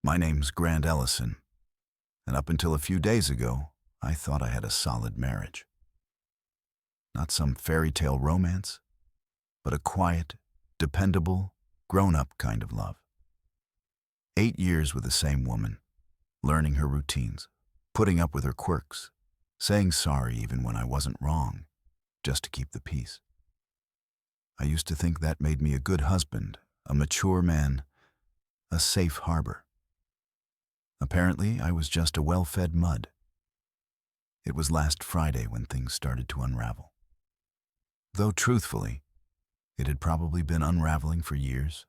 My name's Grant Ellison, and up until a few days ago, I thought I had a solid marriage. Not some fairy tale romance, but a quiet, dependable, grown-up kind of love. 8 years with the same woman, learning her routines, putting up with her quirks, saying sorry even when I wasn't wrong, just to keep the peace. I used to think that made me a good husband, a mature man, a safe harbor. Apparently, I was just a well-fed mud. It was last Friday when things started to unravel. Though truthfully, it had probably been unraveling for years.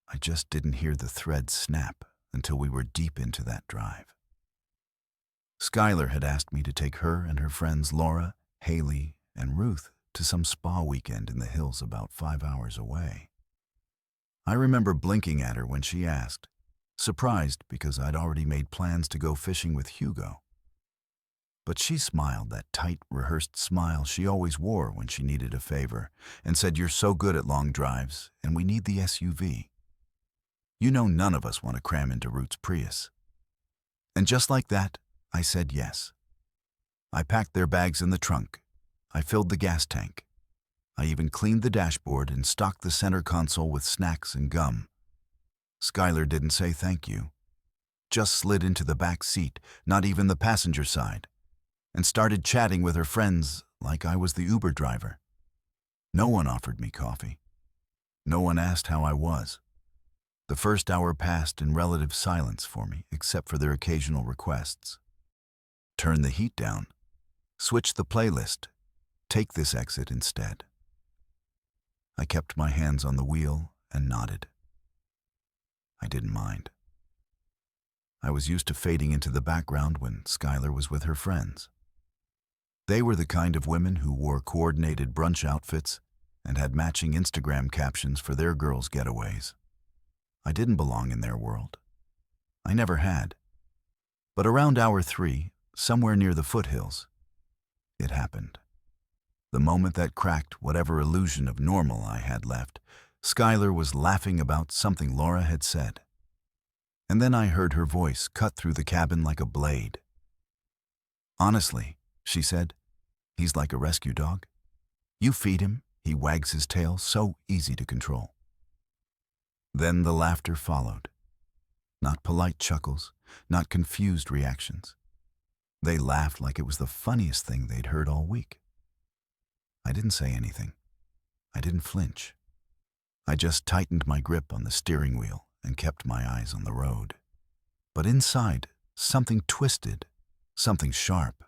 I just didn't hear the thread snap until we were deep into that drive. Skylar had asked me to take her and her friends Laura, Haley, and Ruth to some spa weekend in the hills about 5 hours away. I remember blinking at her when she asked, surprised because I'd already made plans to go fishing with Hugo. But she smiled that tight, rehearsed smile she always wore when she needed a favor, and said, "You're so good at long drives, and we need the SUV. You know none of us want to cram into Ruth's Prius." And just like that, I said yes. I packed their bags in the trunk. I filled the gas tank. I even cleaned the dashboard and stocked the center console with snacks and gum. Skylar didn't say thank you, just slid into the back seat, not even the passenger side, and started chatting with her friends like I was the Uber driver. No one offered me coffee. No one asked how I was. The first hour passed in relative silence for me, except for their occasional requests. Turn the heat down. Switch the playlist. Take this exit instead. I kept my hands on the wheel and nodded. I didn't mind. I was used to fading into the background when Skylar was with her friends. They were the kind of women who wore coordinated brunch outfits and had matching Instagram captions for their girls' getaways. I didn't belong in their world. I never had. But around hour 3, somewhere near the foothills, it happened. The moment that cracked whatever illusion of normal I had left, Skylar was laughing about something Laura had said. And then I heard her voice cut through the cabin like a blade. "Honestly," she said, "he's like a rescue dog. You feed him, he wags his tail, so easy to control." Then the laughter followed. Not polite chuckles, not confused reactions. They laughed like it was the funniest thing they'd heard all week. I didn't say anything. I didn't flinch. I just tightened my grip on the steering wheel and kept my eyes on the road. But inside, something twisted, something sharp.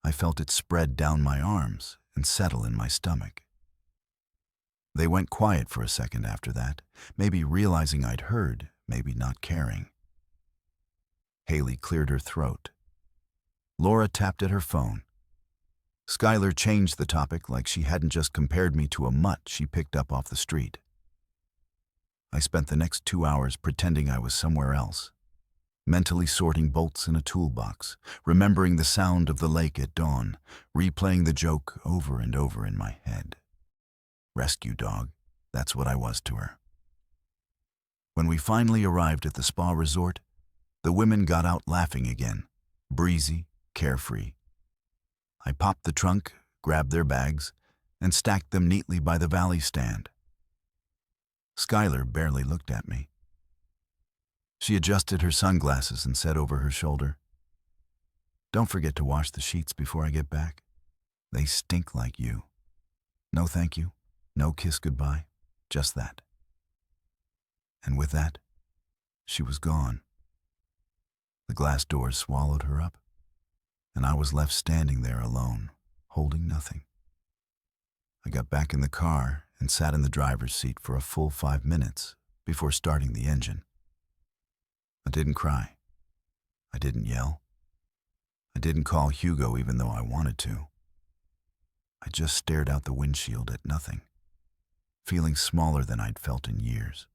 I felt it spread down my arms and settle in my stomach. They went quiet for a second after that, maybe realizing I'd heard, maybe not caring. Haley cleared her throat. Laura tapped at her phone. Skylar changed the topic like she hadn't just compared me to a mutt she picked up off the street. I spent the next 2 hours pretending I was somewhere else, mentally sorting bolts in a toolbox, remembering the sound of the lake at dawn, replaying the joke over and over in my head. Rescue dog, that's what I was to her. When we finally arrived at the spa resort, the women got out laughing again, breezy, carefree. I popped the trunk, grabbed their bags, and stacked them neatly by the valley stand. Skylar barely looked at me. She adjusted her sunglasses and said over her shoulder, "Don't forget to wash the sheets before I get back. They stink like you. No thank you, no kiss goodbye, just that." And with that, she was gone. The glass doors swallowed her up, and I was left standing there alone, holding nothing. I got back in the car and sat in the driver's seat for a full 5 minutes before starting the engine. I didn't cry. I didn't yell. I didn't call Hugo even though I wanted to. I just stared out the windshield at nothing, feeling smaller than I'd felt in years.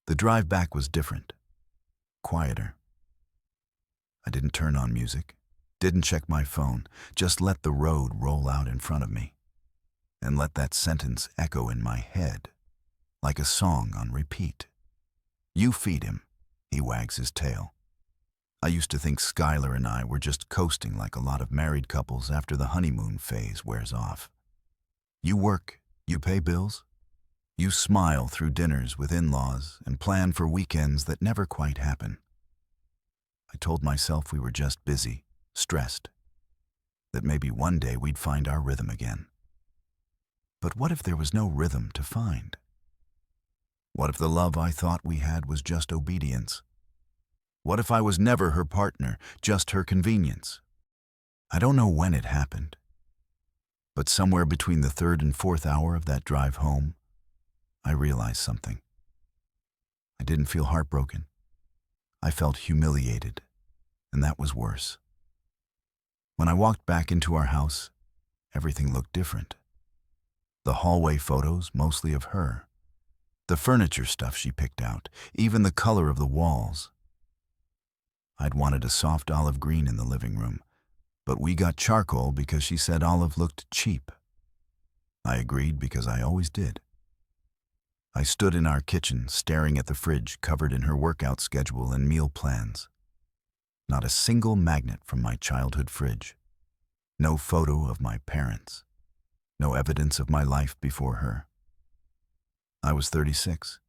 The drive back was different, quieter. I didn't turn on music, didn't check my phone, just let the road roll out in front of me, and let that sentence echo in my head like a song on repeat. You feed him. He wags his tail. I used to think Skylar and I were just coasting like a lot of married couples after the honeymoon phase wears off. You work, you pay bills, you smile through dinners with in-laws and plan for weekends that never quite happen. I told myself we were just busy, stressed, that maybe one day we'd find our rhythm again. But what if there was no rhythm to find? What if the love I thought we had was just obedience? What if I was never her partner, just her convenience? I don't know when it happened, but somewhere between the 3rd and 4th hour of that drive home, I realized something. I didn't feel heartbroken. I felt humiliated, and that was worse. When I walked back into our house, everything looked different. The hallway photos, mostly of her. The furniture stuff she picked out, even the color of the walls. I'd wanted a soft olive green in the living room, but we got charcoal because she said olive looked cheap. I agreed because I always did. I stood in our kitchen staring at the fridge covered in her workout schedule and meal plans. Not a single magnet from my childhood fridge. No photo of my parents. No evidence of my life before her. I was 36.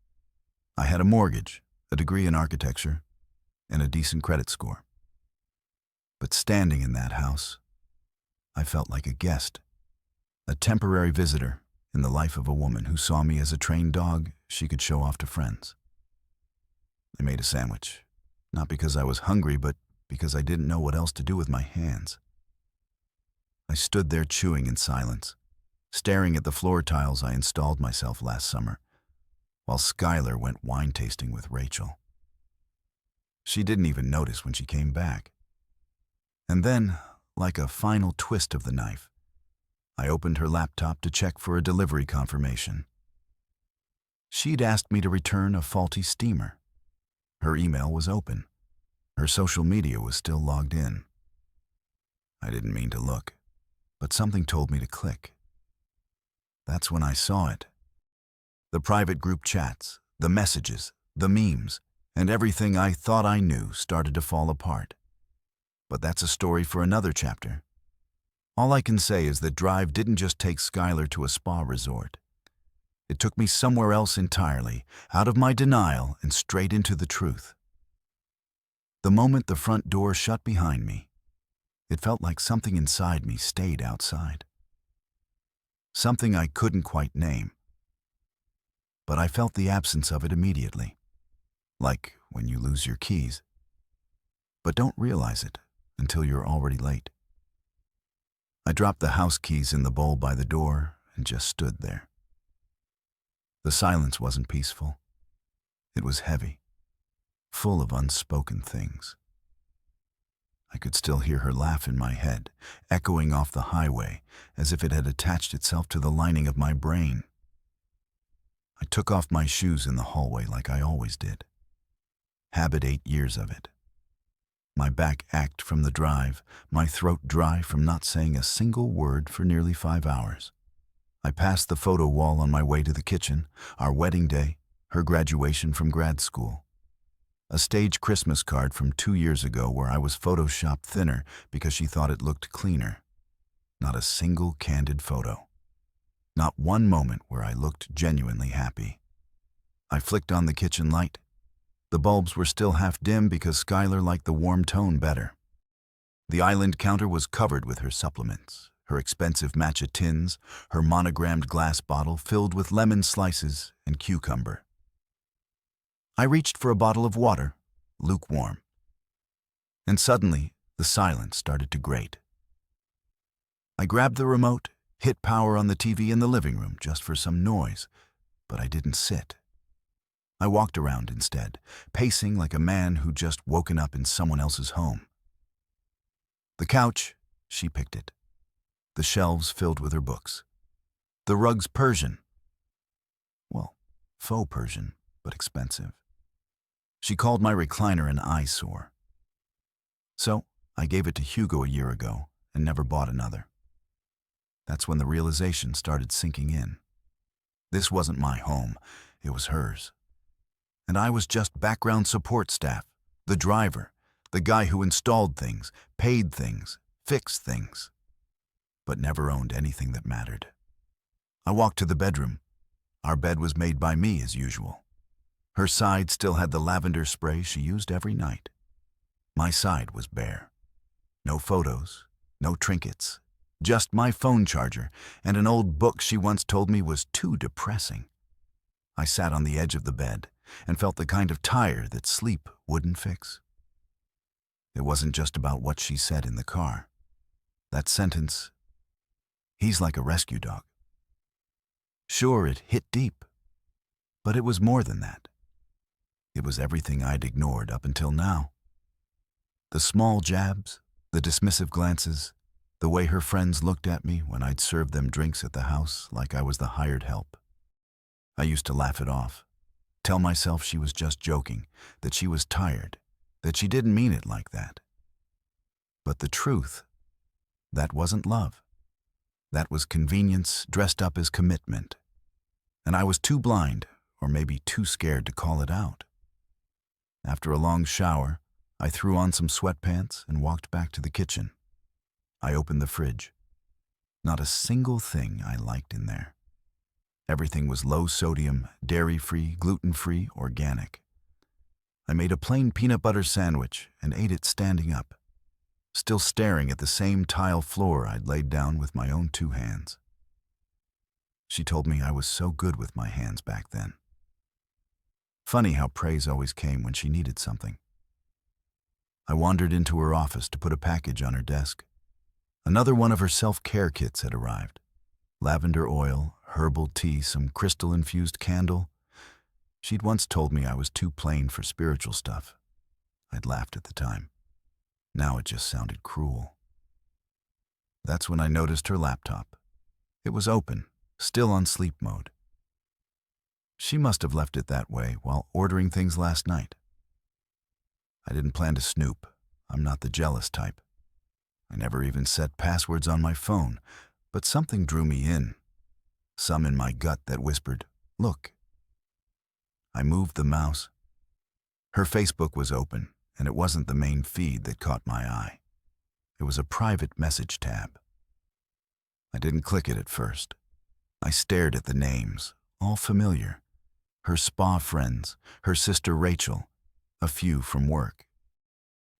I had a mortgage, a degree in architecture, and a decent credit score. But standing in that house, I felt like a guest, a temporary visitor in the life of a woman who saw me as a trained dog she could show off to friends. I made a sandwich, not because I was hungry, but because I didn't know what else to do with my hands. I stood there chewing in silence, staring at the floor tiles I installed myself last summer, while Skylar went wine tasting with Rachel. She didn't even notice when she came back. And then, like a final twist of the knife, I opened her laptop to check for a delivery confirmation. She'd asked me to return a faulty steamer. Her email was open. Her social media was still logged in. I didn't mean to look, but something told me to click. That's when I saw it. The private group chats, the messages, the memes, and everything I thought I knew started to fall apart. But that's a story for another chapter. All I can say is that Drive didn't just take Skylar to a spa resort. It took me somewhere else entirely, out of my denial and straight into the truth. The moment the front door shut behind me, it felt like something inside me stayed outside. Something I couldn't quite name. But I felt the absence of it immediately. Like when you lose your keys, but don't realize it until you're already late. I dropped the house keys in the bowl by the door and just stood there. The silence wasn't peaceful. It was heavy, full of unspoken things. I could still hear her laugh in my head, echoing off the highway as if it had attached itself to the lining of my brain. I took off my shoes in the hallway like I always did. Habit 8 years of it. My back ached from the drive, my throat dry from not saying a single word for nearly 5 hours. I passed the photo wall on my way to the kitchen, our wedding day, her graduation from grad school. A stage Christmas card from 2 years ago where I was photoshopped thinner because she thought it looked cleaner. Not a single candid photo. Not one moment where I looked genuinely happy. I flicked on the kitchen light. The bulbs were still half dim because Skylar liked the warm tone better. The island counter was covered with her supplements, her expensive matcha tins, her monogrammed glass bottle filled with lemon slices and cucumber. I reached for a bottle of water, lukewarm. And suddenly, the silence started to grate. I grabbed the remote, hit power on the TV in the living room just for some noise, but I didn't sit. I walked around instead, pacing like a man who'd just woken up in someone else's home. The couch, she picked it. The shelves filled with her books. The rugs Persian. Well, faux Persian, but expensive. She called my recliner an eyesore. So I gave it to Hugo a year ago and never bought another. That's when the realization started sinking in. This wasn't my home, it was hers. And I was just background support staff, the driver, the guy who installed things, paid things, fixed things, but never owned anything that mattered. I walked to the bedroom. Our bed was made by me as usual. Her side still had the lavender spray she used every night. My side was bare. No photos, no trinkets, just my phone charger and an old book she once told me was too depressing. I sat on the edge of the bed and felt the kind of tire that sleep wouldn't fix. It wasn't just about what she said in the car. That sentence, "He's like a rescue dog." Sure, it hit deep, but it was more than that. It was everything I'd ignored up until now. The small jabs, the dismissive glances, the way her friends looked at me when I'd served them drinks at the house like I was the hired help. I used to laugh it off, tell myself she was just joking, that she was tired, that she didn't mean it like that. But the truth, that wasn't love. That was convenience dressed up as commitment. And I was too blind, or maybe too scared to call it out. After a long shower, I threw on some sweatpants and walked back to the kitchen. I opened the fridge. Not a single thing I liked in there. Everything was low sodium, dairy-free, gluten-free, organic. I made a plain peanut butter sandwich and ate it standing up, still staring at the same tile floor I'd laid down with my own 2 hands. She told me I was so good with my hands back then. Funny how praise always came when she needed something. I wandered into her office to put a package on her desk. Another one of her self-care kits had arrived. Lavender oil, herbal tea, some crystal-infused candle. She'd once told me I was too plain for spiritual stuff. I'd laughed at the time. Now it just sounded cruel. That's when I noticed her laptop. It was open, still on sleep mode. She must have left it that way while ordering things last night. I didn't plan to snoop. I'm not the jealous type. I never even set passwords on my phone, but something drew me in. Some in my gut that whispered, "Look." I moved the mouse. Her Facebook was open, and it wasn't the main feed that caught my eye. It was a private message tab. I didn't click it at first. I stared at the names, all familiar. Her spa friends, her sister Rachel, a few from work.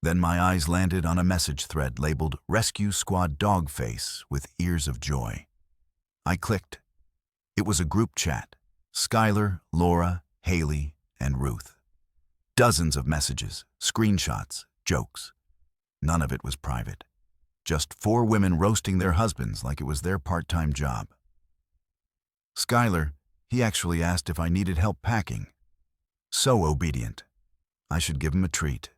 Then my eyes landed on a message thread labeled Rescue Squad Dogface with ears of joy. I clicked. It was a group chat. Skylar, Laura, Haley, and Ruth. Dozens of messages, screenshots, jokes. None of it was private. Just 4 women roasting their husbands like it was their part-time job. Skylar, he actually asked if I needed help packing. So obedient. I should give him a treat.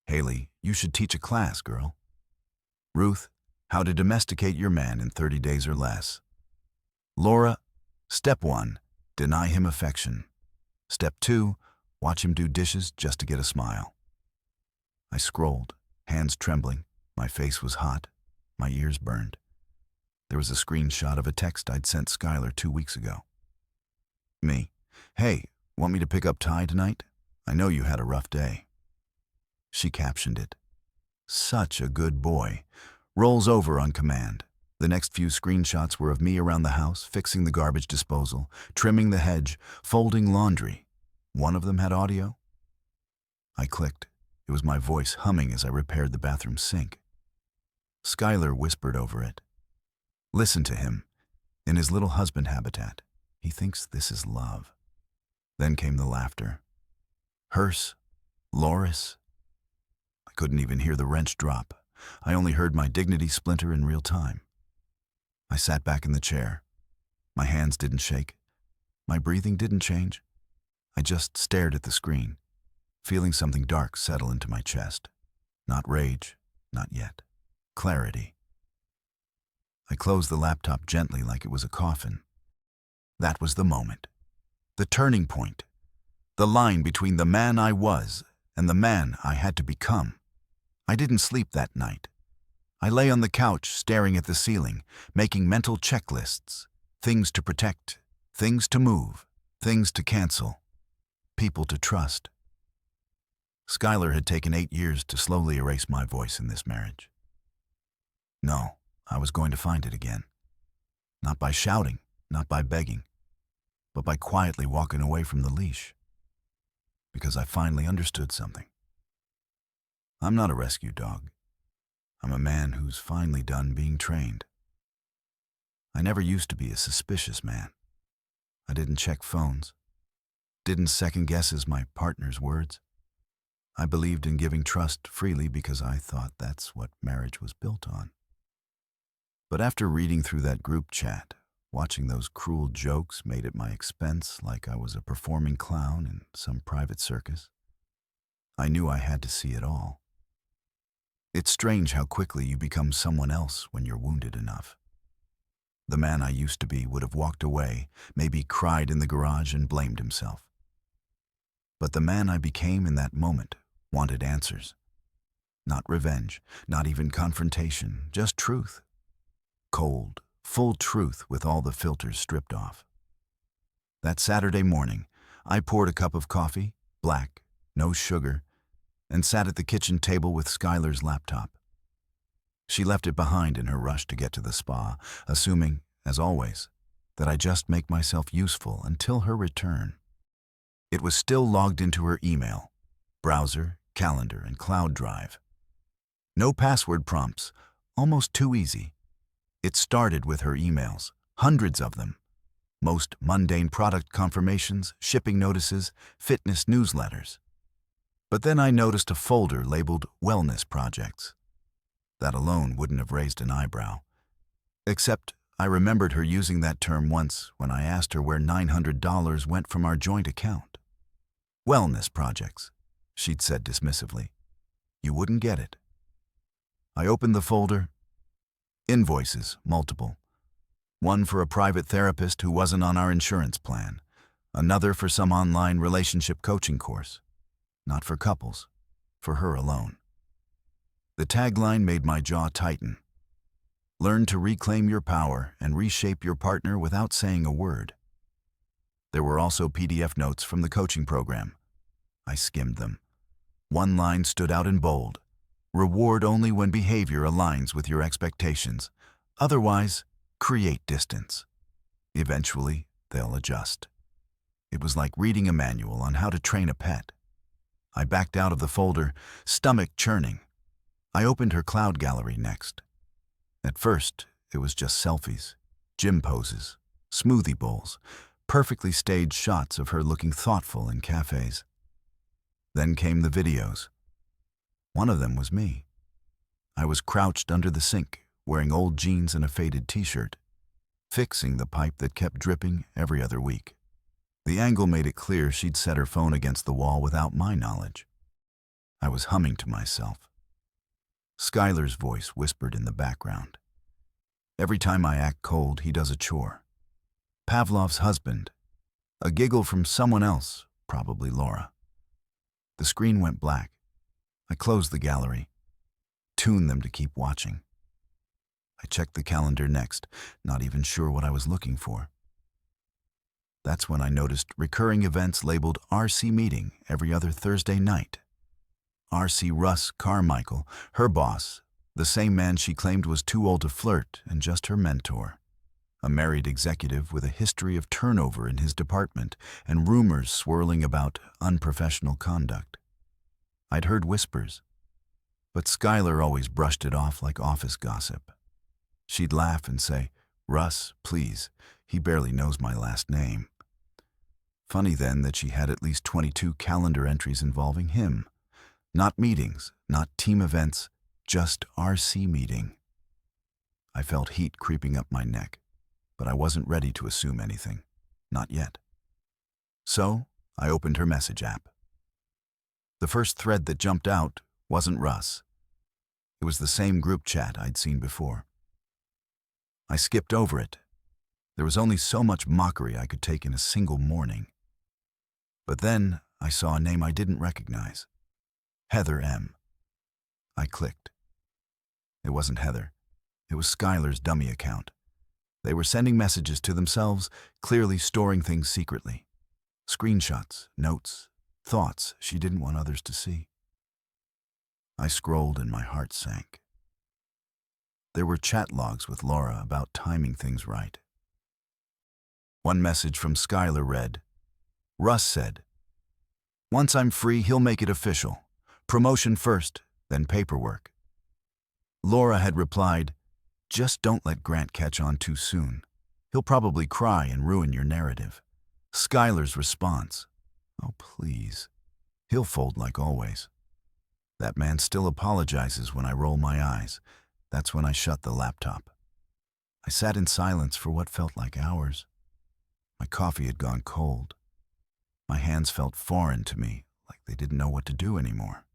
Haley, you should teach a class, girl. Ruth, how to domesticate your man in 30 days or less. Laura, step 1, deny him affection. Step 2, watch him do dishes just to get a smile. I scrolled, hands trembling. My face was hot. My ears burned. There was a screenshot of a text I'd sent Skylar 2 weeks ago. Me, "Hey, want me to pick up Ty tonight? I know you had a rough day." She captioned it. Such a good boy. Rolls over on command. The next few screenshots were of me around the house, fixing the garbage disposal, trimming the hedge, folding laundry. One of them had audio. I clicked. It was my voice humming as I repaired the bathroom sink. Skylar whispered over it. Listen to him. In his little husband habitat. He thinks this is love. Then came the laughter. Hearse. Loris. I couldn't even hear the wrench drop. I only heard my dignity splinter in real time. I sat back in the chair. My hands didn't shake. My breathing didn't change. I just stared at the screen, feeling something dark settle into my chest. Not rage, not yet. Clarity. I closed the laptop gently like it was a coffin. That was the moment. The turning point. The line between the man I was and the man I had to become. I didn't sleep that night. I lay on the couch staring at the ceiling, making mental checklists. Things to protect, things to move, things to cancel. people to trust. Skylar had taken 8 years to slowly erase my voice in this marriage. No, I was going to find it again. Not by shouting, not by begging, but by quietly walking away from the leash. Because I finally understood something. I'm not a rescue dog. I'm a man who's finally done being trained. I never used to be a suspicious man. I didn't check phones, didn't second-guess my partner's words. I believed in giving trust freely because I thought that's what marriage was built on. But after reading through that group chat, watching those cruel jokes made at my expense like I was a performing clown in some private circus, I knew I had to see it all. It's strange how quickly you become someone else when you're wounded enough. The man I used to be would have walked away, maybe cried in the garage and blamed himself. But the man I became in that moment wanted answers. Not revenge, not even confrontation, just truth. Cold, full truth with all the filters stripped off. That Saturday morning, I poured a cup of coffee, black, no sugar, and sat at the kitchen table with Skylar's laptop. She left it behind in her rush to get to the spa, assuming, as always, that I just make myself useful until her return. It was still logged into her email, browser, calendar, and cloud drive. No password prompts, almost too easy. It started with her emails, hundreds of them. Most mundane product confirmations, shipping notices, fitness newsletters. But then I noticed a folder labeled Wellness Projects. That alone wouldn't have raised an eyebrow. Except I remembered her using that term once when I asked her where $900 went from our joint account. Wellness projects, she'd said dismissively. You wouldn't get it. I opened the folder. Invoices, multiple. One for a private therapist who wasn't on our insurance plan. Another for some online relationship coaching course. Not for couples, for her alone. The tagline made my jaw tighten. Learn to reclaim your power and reshape your partner without saying a word. There were also PDF notes from the coaching program. I skimmed them. One line stood out in bold. Reward only when behavior aligns with your expectations. Otherwise, create distance. Eventually, they'll adjust. It was like reading a manual on how to train a pet. I backed out of the folder, stomach churning. I opened her cloud gallery next. At first, it was just selfies, gym poses, smoothie bowls, perfectly staged shots of her looking thoughtful in cafes. Then came the videos. One of them was me. I was crouched under the sink, wearing old jeans and a faded t-shirt, fixing the pipe that kept dripping every other week. The angle made it clear she'd set her phone against the wall without my knowledge. I was humming to myself. Skylar's voice whispered in the background. Every time I act cold, he does a chore. Pavlov's husband. A giggle from someone else, probably Laura. The screen went black. I closed the gallery, tuned them to keep watching. I checked the calendar next, not even sure what I was looking for. That's when I noticed recurring events labeled RC meeting every other Thursday night. RC Russ Carmichael, her boss, the same man she claimed was too old to flirt and just her mentor. A married executive with a history of turnover in his department and rumors swirling about unprofessional conduct. I'd heard whispers, but Skylar always brushed it off like office gossip. She'd laugh and say, "Russ, please, he barely knows my last name." Funny then that she had at least 22 calendar entries involving him. Not meetings, not team events, just RC meeting. I felt heat creeping up my neck, but I wasn't ready to assume anything. Not yet. So, I opened her message app. The first thread that jumped out wasn't Russ. It was the same group chat I'd seen before. I skipped over it. There was only so much mockery I could take in a single morning. But then I saw a name I didn't recognize. Heather M. I clicked. It wasn't Heather. It was Skylar's dummy account. They were sending messages to themselves, clearly storing things secretly. Screenshots, notes, thoughts she didn't want others to see. I scrolled and my heart sank. There were chat logs with Laura about timing things right. One message from Skylar read, Russ said, "Once I'm free, he'll make it official. Promotion first, then paperwork." Laura had replied, "Just don't let Grant catch on too soon. He'll probably cry and ruin your narrative." Skylar's response, "Oh, please. He'll fold like always. That man still apologizes when I roll my eyes." That's when I shut the laptop. I sat in silence for what felt like hours. My coffee had gone cold. My hands felt foreign to me, like they didn't know what to do anymore.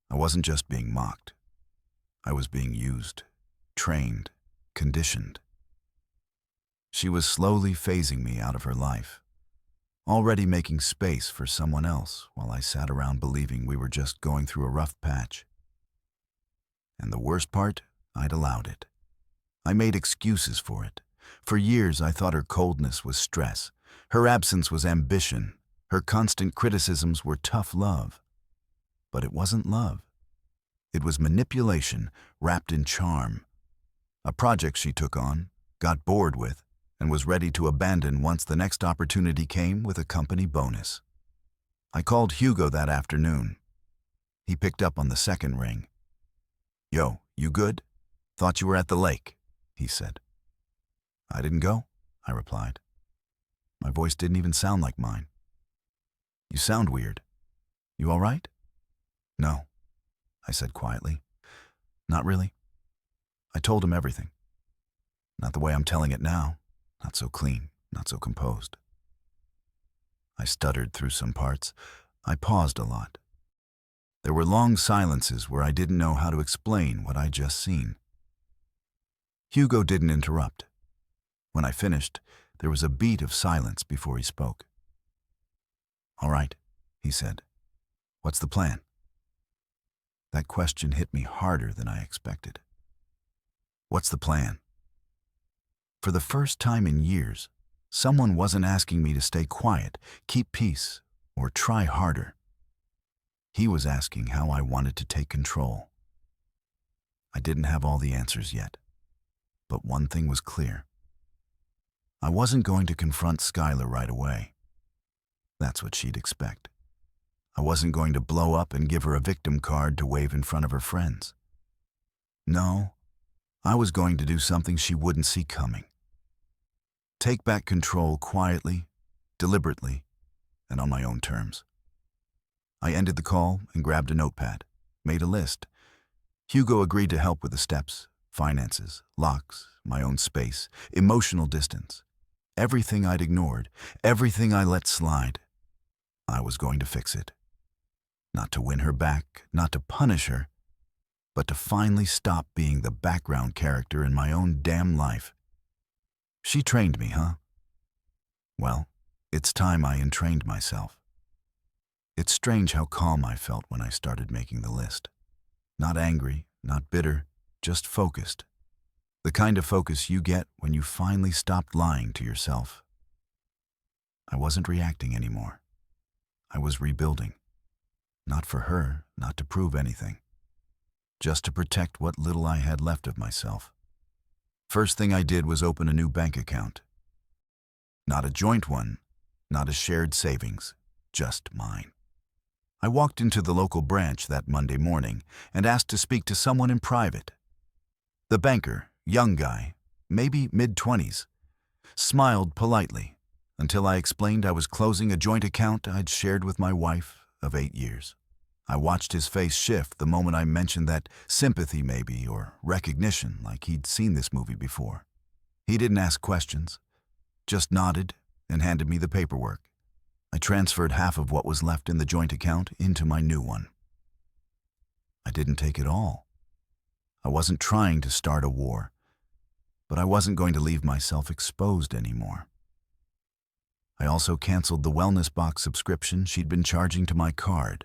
I wasn't just being mocked. I was being used, trained, conditioned. She was slowly phasing me out of her life, already making space for someone else while I sat around believing we were just going through a rough patch. And the worst part, I'd allowed it. I made excuses for it. For years, I thought her coldness was stress. Her absence was ambition. Her constant criticisms were tough love. But it wasn't love. It was manipulation wrapped in charm. A project she took on, got bored with, and was ready to abandon once the next opportunity came with a company bonus. I called Hugo that afternoon. He picked up on the second ring. "Yo, you good? Thought you were at the lake," he said. "I didn't go," I replied. My voice didn't even sound like mine. "You sound weird. You all right?" "No," I said quietly. "Not really." I told him everything. Not the way I'm telling it now. Not so clean, not so composed. I stuttered through some parts. I paused a lot. There were long silences where I didn't know how to explain what I'd just seen. Hugo didn't interrupt. When I finished, there was a beat of silence before he spoke. "All right," he said. "What's the plan?" That question hit me harder than I expected. What's the plan? For the first time in years, someone wasn't asking me to stay quiet, keep peace, or try harder. He was asking how I wanted to take control. I didn't have all the answers yet, but one thing was clear. I wasn't going to confront Skylar right away. That's what she'd expect. I wasn't going to blow up and give her a victim card to wave in front of her friends. No, I was going to do something she wouldn't see coming. Take back control quietly, deliberately, and on my own terms. I ended the call and grabbed a notepad, made a list. Hugo agreed to help with the steps, finances, locks, my own space, emotional distance. Everything I'd ignored, everything I let slide. I was going to fix it. Not to win her back, not to punish her, but to finally stop being the background character in my own damn life. She trained me, huh? Well, it's time I entrained myself. It's strange how calm I felt when I started making the list. Not angry, not bitter, just focused. The kind of focus you get when you finally stopped lying to yourself. I wasn't reacting anymore. I was rebuilding. Not for her, not to prove anything. Just to protect what little I had left of myself. First thing I did was open a new bank account. Not a joint one, not a shared savings, just mine. I walked into the local branch that Monday morning and asked to speak to someone in private. The banker, young guy, maybe mid-20s, smiled politely until I explained I was closing a joint account I'd shared with my wife of 8 years. I watched his face shift the moment I mentioned that sympathy maybe, or recognition, like he'd seen this movie before. He didn't ask questions, just nodded and handed me the paperwork. I transferred half of what was left in the joint account into my new one. I didn't take it all. I wasn't trying to start a war, but I wasn't going to leave myself exposed anymore. I also canceled the wellness box subscription she'd been charging to my card,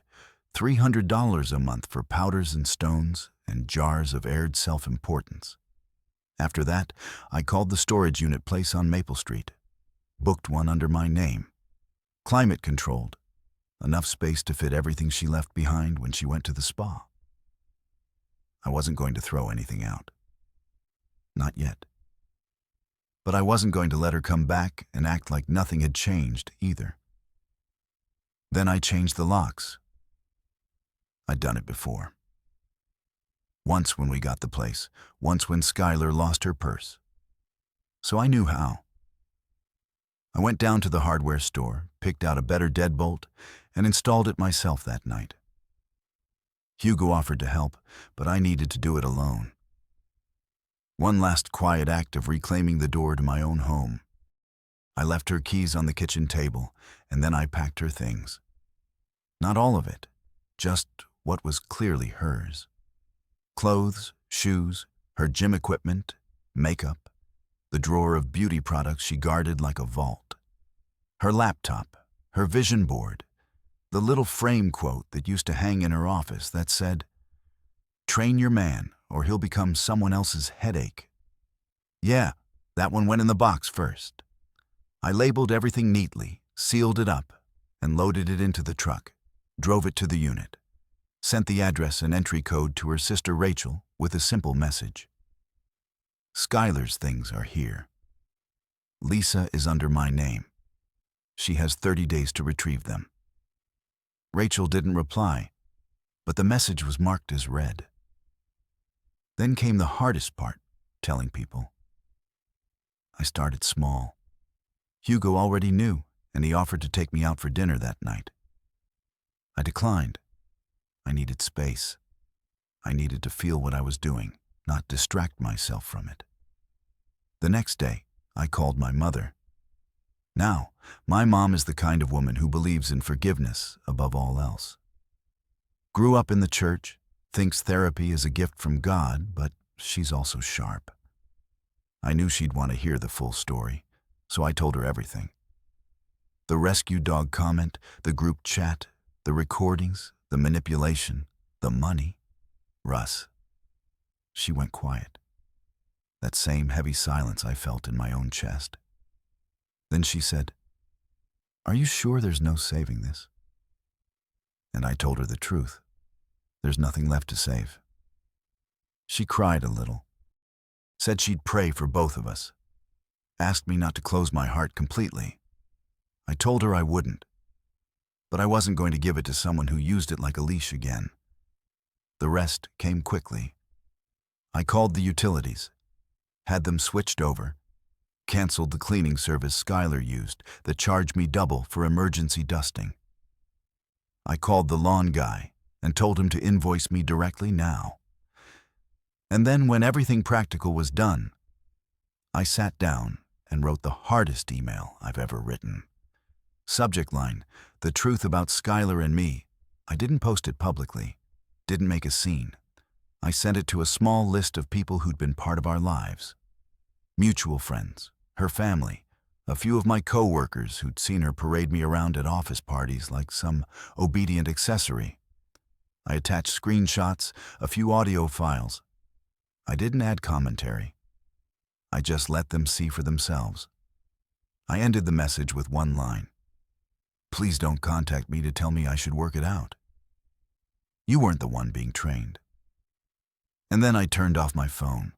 $300 a month for powders and stones and jars of aired self-importance. After that, I called the storage unit place on Maple Street, booked one under my name. Climate controlled, enough space to fit everything she left behind when she went to the spa. I wasn't going to throw anything out. Not yet. But I wasn't going to let her come back and act like nothing had changed either. Then I changed the locks. I'd done it before. Once when we got the place, once when Skylar lost her purse. So I knew how. I went down to the hardware store, picked out a better deadbolt, and installed it myself that night. Hugo offered to help, but I needed to do it alone. One last quiet act of reclaiming the door to my own home. I left her keys on the kitchen table, and then I packed her things. Not all of it, just what was clearly hers. Clothes, shoes, her gym equipment, makeup, the drawer of beauty products she guarded like a vault. Her laptop, her vision board, the little frame quote that used to hang in her office that said, "Train your man or he'll become someone else's headache." Yeah, that one went in the box first. I labeled everything neatly, sealed it up, and loaded it into the truck, drove it to the unit, sent the address and entry code to her sister Rachel with a simple message. Skylar's things are here. Lisa is under my name. She has 30 days to retrieve them. Rachel didn't reply, but the message was marked as read. Then came the hardest part, telling people. I started small. Hugo already knew, and he offered to take me out for dinner that night. I declined. I needed space. I needed to feel what I was doing, not distract myself from it. The next day, I called my mother. Now, my mom is the kind of woman who believes in forgiveness above all else. Grew up in the church, thinks therapy is a gift from God, but she's also sharp. I knew she'd want to hear the full story, so I told her everything. The rescue dog comment, the group chat, the recordings, the manipulation, the money. Russ. She went quiet. That same heavy silence I felt in my own chest. Then she said, "Are you sure there's no saving this?" And I told her the truth. There's nothing left to save. She cried a little, said she'd pray for both of us, asked me not to close my heart completely. I told her I wouldn't, but I wasn't going to give it to someone who used it like a leash again. The rest came quickly. I called the utilities, had them switched over, canceled the cleaning service Skylar used that charged me double for emergency dusting. I called the lawn guy and told him to invoice me directly now. And then when everything practical was done, I sat down and wrote the hardest email I've ever written. Subject line, "The truth about Skylar and me." I didn't post it publicly, didn't make a scene. I sent it to a small list of people who'd been part of our lives. Mutual friends, her family, a few of my co-workers who'd seen her parade me around at office parties like some obedient accessory. I attached screenshots, a few audio files. I didn't add commentary. I just let them see for themselves. I ended the message with one line. "Please don't contact me to tell me I should work it out. You weren't the one being trained." And then I turned off my phone.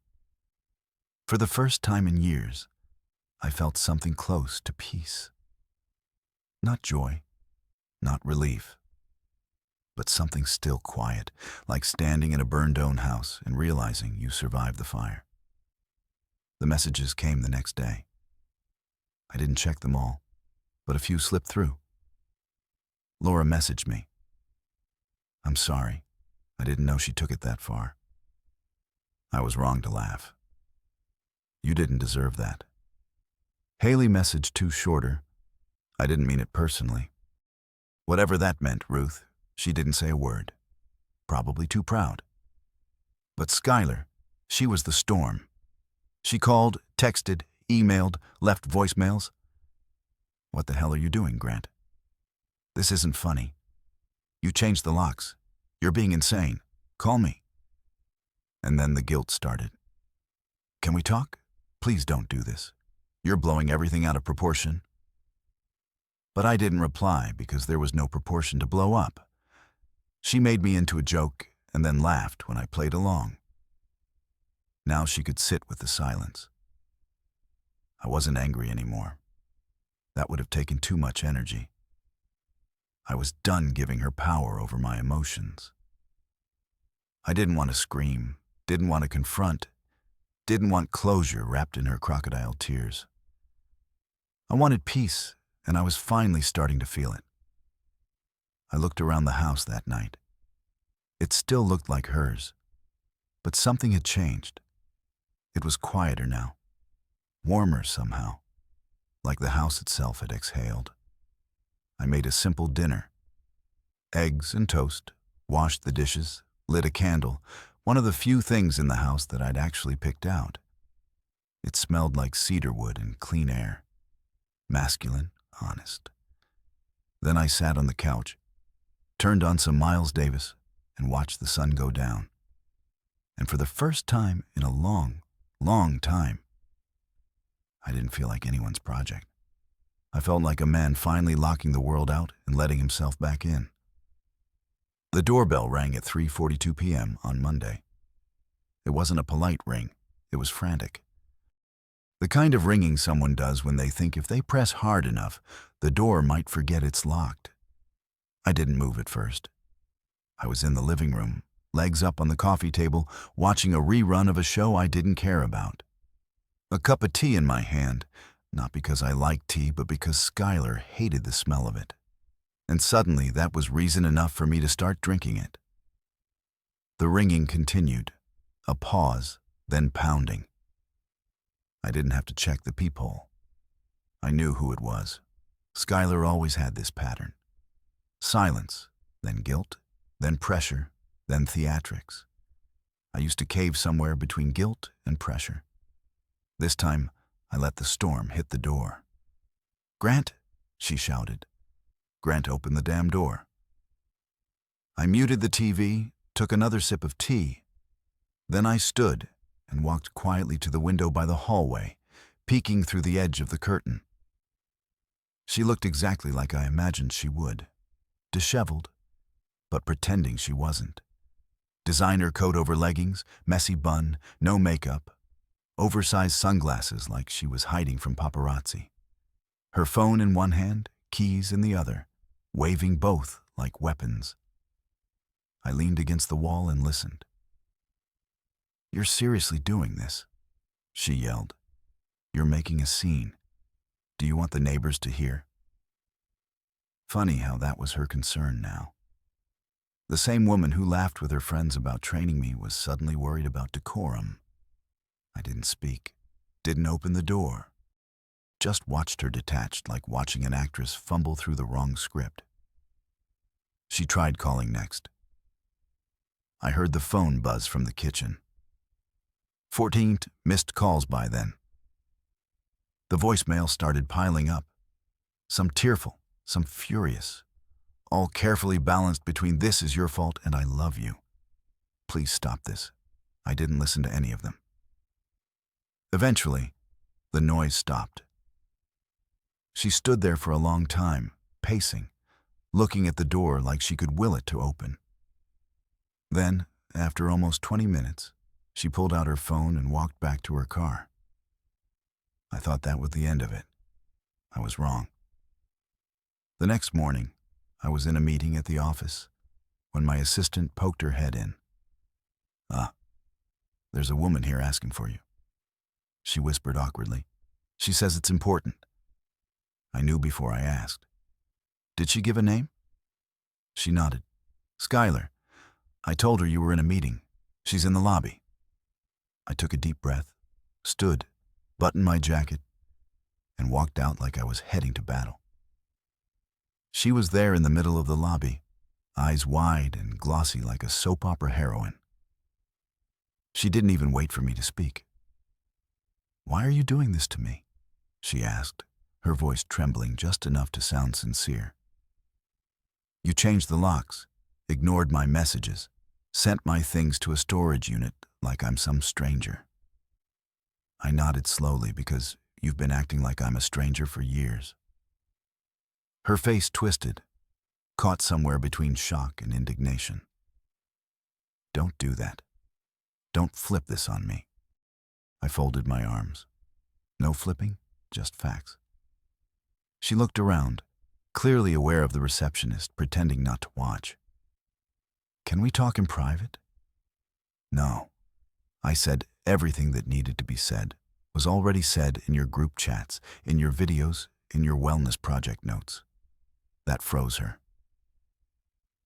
For the first time in years, I felt something close to peace. Not joy, not relief, but something still quiet, like standing in a burned-down house and realizing you survived the fire. The messages came the next day. I didn't check them all, but a few slipped through. Laura messaged me. "I'm sorry. I didn't know she took it that far." I was wrong to laugh. "You didn't deserve that." Haley messaged two shorter. I didn't mean it personally. Whatever that meant, Ruth, she didn't say a word. Probably too proud. But Skylar, she was the storm. She called, texted, emailed, left voicemails. "What the hell are you doing, Grant? This isn't funny. You changed the locks. You're being insane. Call me." And then the guilt started. "Can we talk? Please don't do this. You're blowing everything out of proportion." But I didn't reply because there was no proportion to blow up. She made me into a joke and then laughed when I played along. Now she could sit with the silence. I wasn't angry anymore. That would have taken too much energy. I was done giving her power over my emotions. I didn't want to scream, didn't want to confront, didn't want closure wrapped in her crocodile tears. I wanted peace, and I was finally starting to feel it. I looked around the house that night. It still looked like hers, but something had changed. It was quieter now, warmer somehow, like the house itself had exhaled. I made a simple dinner. Eggs and toast, washed the dishes, lit a candle, one of the few things in the house that I'd actually picked out. It smelled like cedar wood and clean air. Masculine, honest. Then I sat on the couch, turned on some Miles Davis, and watched the sun go down. And for the first time in a long, long time, I didn't feel like anyone's project. I felt like a man finally locking the world out and letting himself back in. The doorbell rang at 3:42 p.m. on Monday. It wasn't a polite ring, it was frantic. The kind of ringing someone does when they think if they press hard enough, the door might forget it's locked. I didn't move at first. I was in the living room, legs up on the coffee table, watching a rerun of a show I didn't care about. A cup of tea in my hand, not because I liked tea, but because Skylar hated the smell of it. And suddenly that was reason enough for me to start drinking it. The ringing continued, a pause, then pounding. I didn't have to check the peephole. I knew who it was. Skylar always had this pattern. Silence, then guilt, then pressure, then theatrics. I used to cave somewhere between guilt and pressure. This time, I let the storm hit the door. "Grant," she shouted. Grant opened the damn door. I muted the TV, took another sip of tea. Then I stood and walked quietly to the window by the hallway, peeking through the edge of the curtain. She looked exactly like I imagined she would. Disheveled, but pretending she wasn't. Designer coat over leggings, messy bun, no makeup, oversized sunglasses like she was hiding from paparazzi. Her phone in one hand, keys in the other, waving both like weapons. I leaned against the wall and listened. "You're seriously doing this?" she yelled. "You're making a scene. Do you want the neighbors to hear?" Funny how that was her concern now. The same woman who laughed with her friends about training me was suddenly worried about decorum. I didn't speak, didn't open the door. Just watched her detached like watching an actress fumble through the wrong script. She tried calling next. I heard the phone buzz from the kitchen. 14 missed calls by then. The voicemail started piling up. Some tearful, some furious, all carefully balanced between "this is your fault" and "I love you. Please stop this." I didn't listen to any of them. Eventually, the noise stopped. She stood there for a long time, pacing, looking at the door like she could will it to open. Then, after almost 20 minutes, she pulled out her phone and walked back to her car. I thought that was the end of it. I was wrong. The next morning, I was in a meeting at the office when my assistant poked her head in. "Ah, there's a woman here asking for you," she whispered awkwardly. "She says it's important." I knew before I asked. "Did she give a name?" She nodded. "Skylar. I told her you were in a meeting. She's in the lobby." I took a deep breath, stood, buttoned my jacket, and walked out like I was heading to battle. She was there in the middle of the lobby, eyes wide and glossy like a soap opera heroine. She didn't even wait for me to speak. "Why are you doing this to me?" she asked, her voice trembling just enough to sound sincere. "You changed the locks, ignored my messages, sent my things to a storage unit like I'm some stranger." I nodded slowly because you've been acting like I'm a stranger for years. Her face twisted, caught somewhere between shock and indignation. Don't do that. Don't flip this on me. I folded my arms. No flipping, just facts. She looked around, clearly aware of the receptionist, pretending not to watch. Can we talk in private? No. I said everything that needed to be said was already said in your group chats, in your videos, in your wellness project notes. That froze her.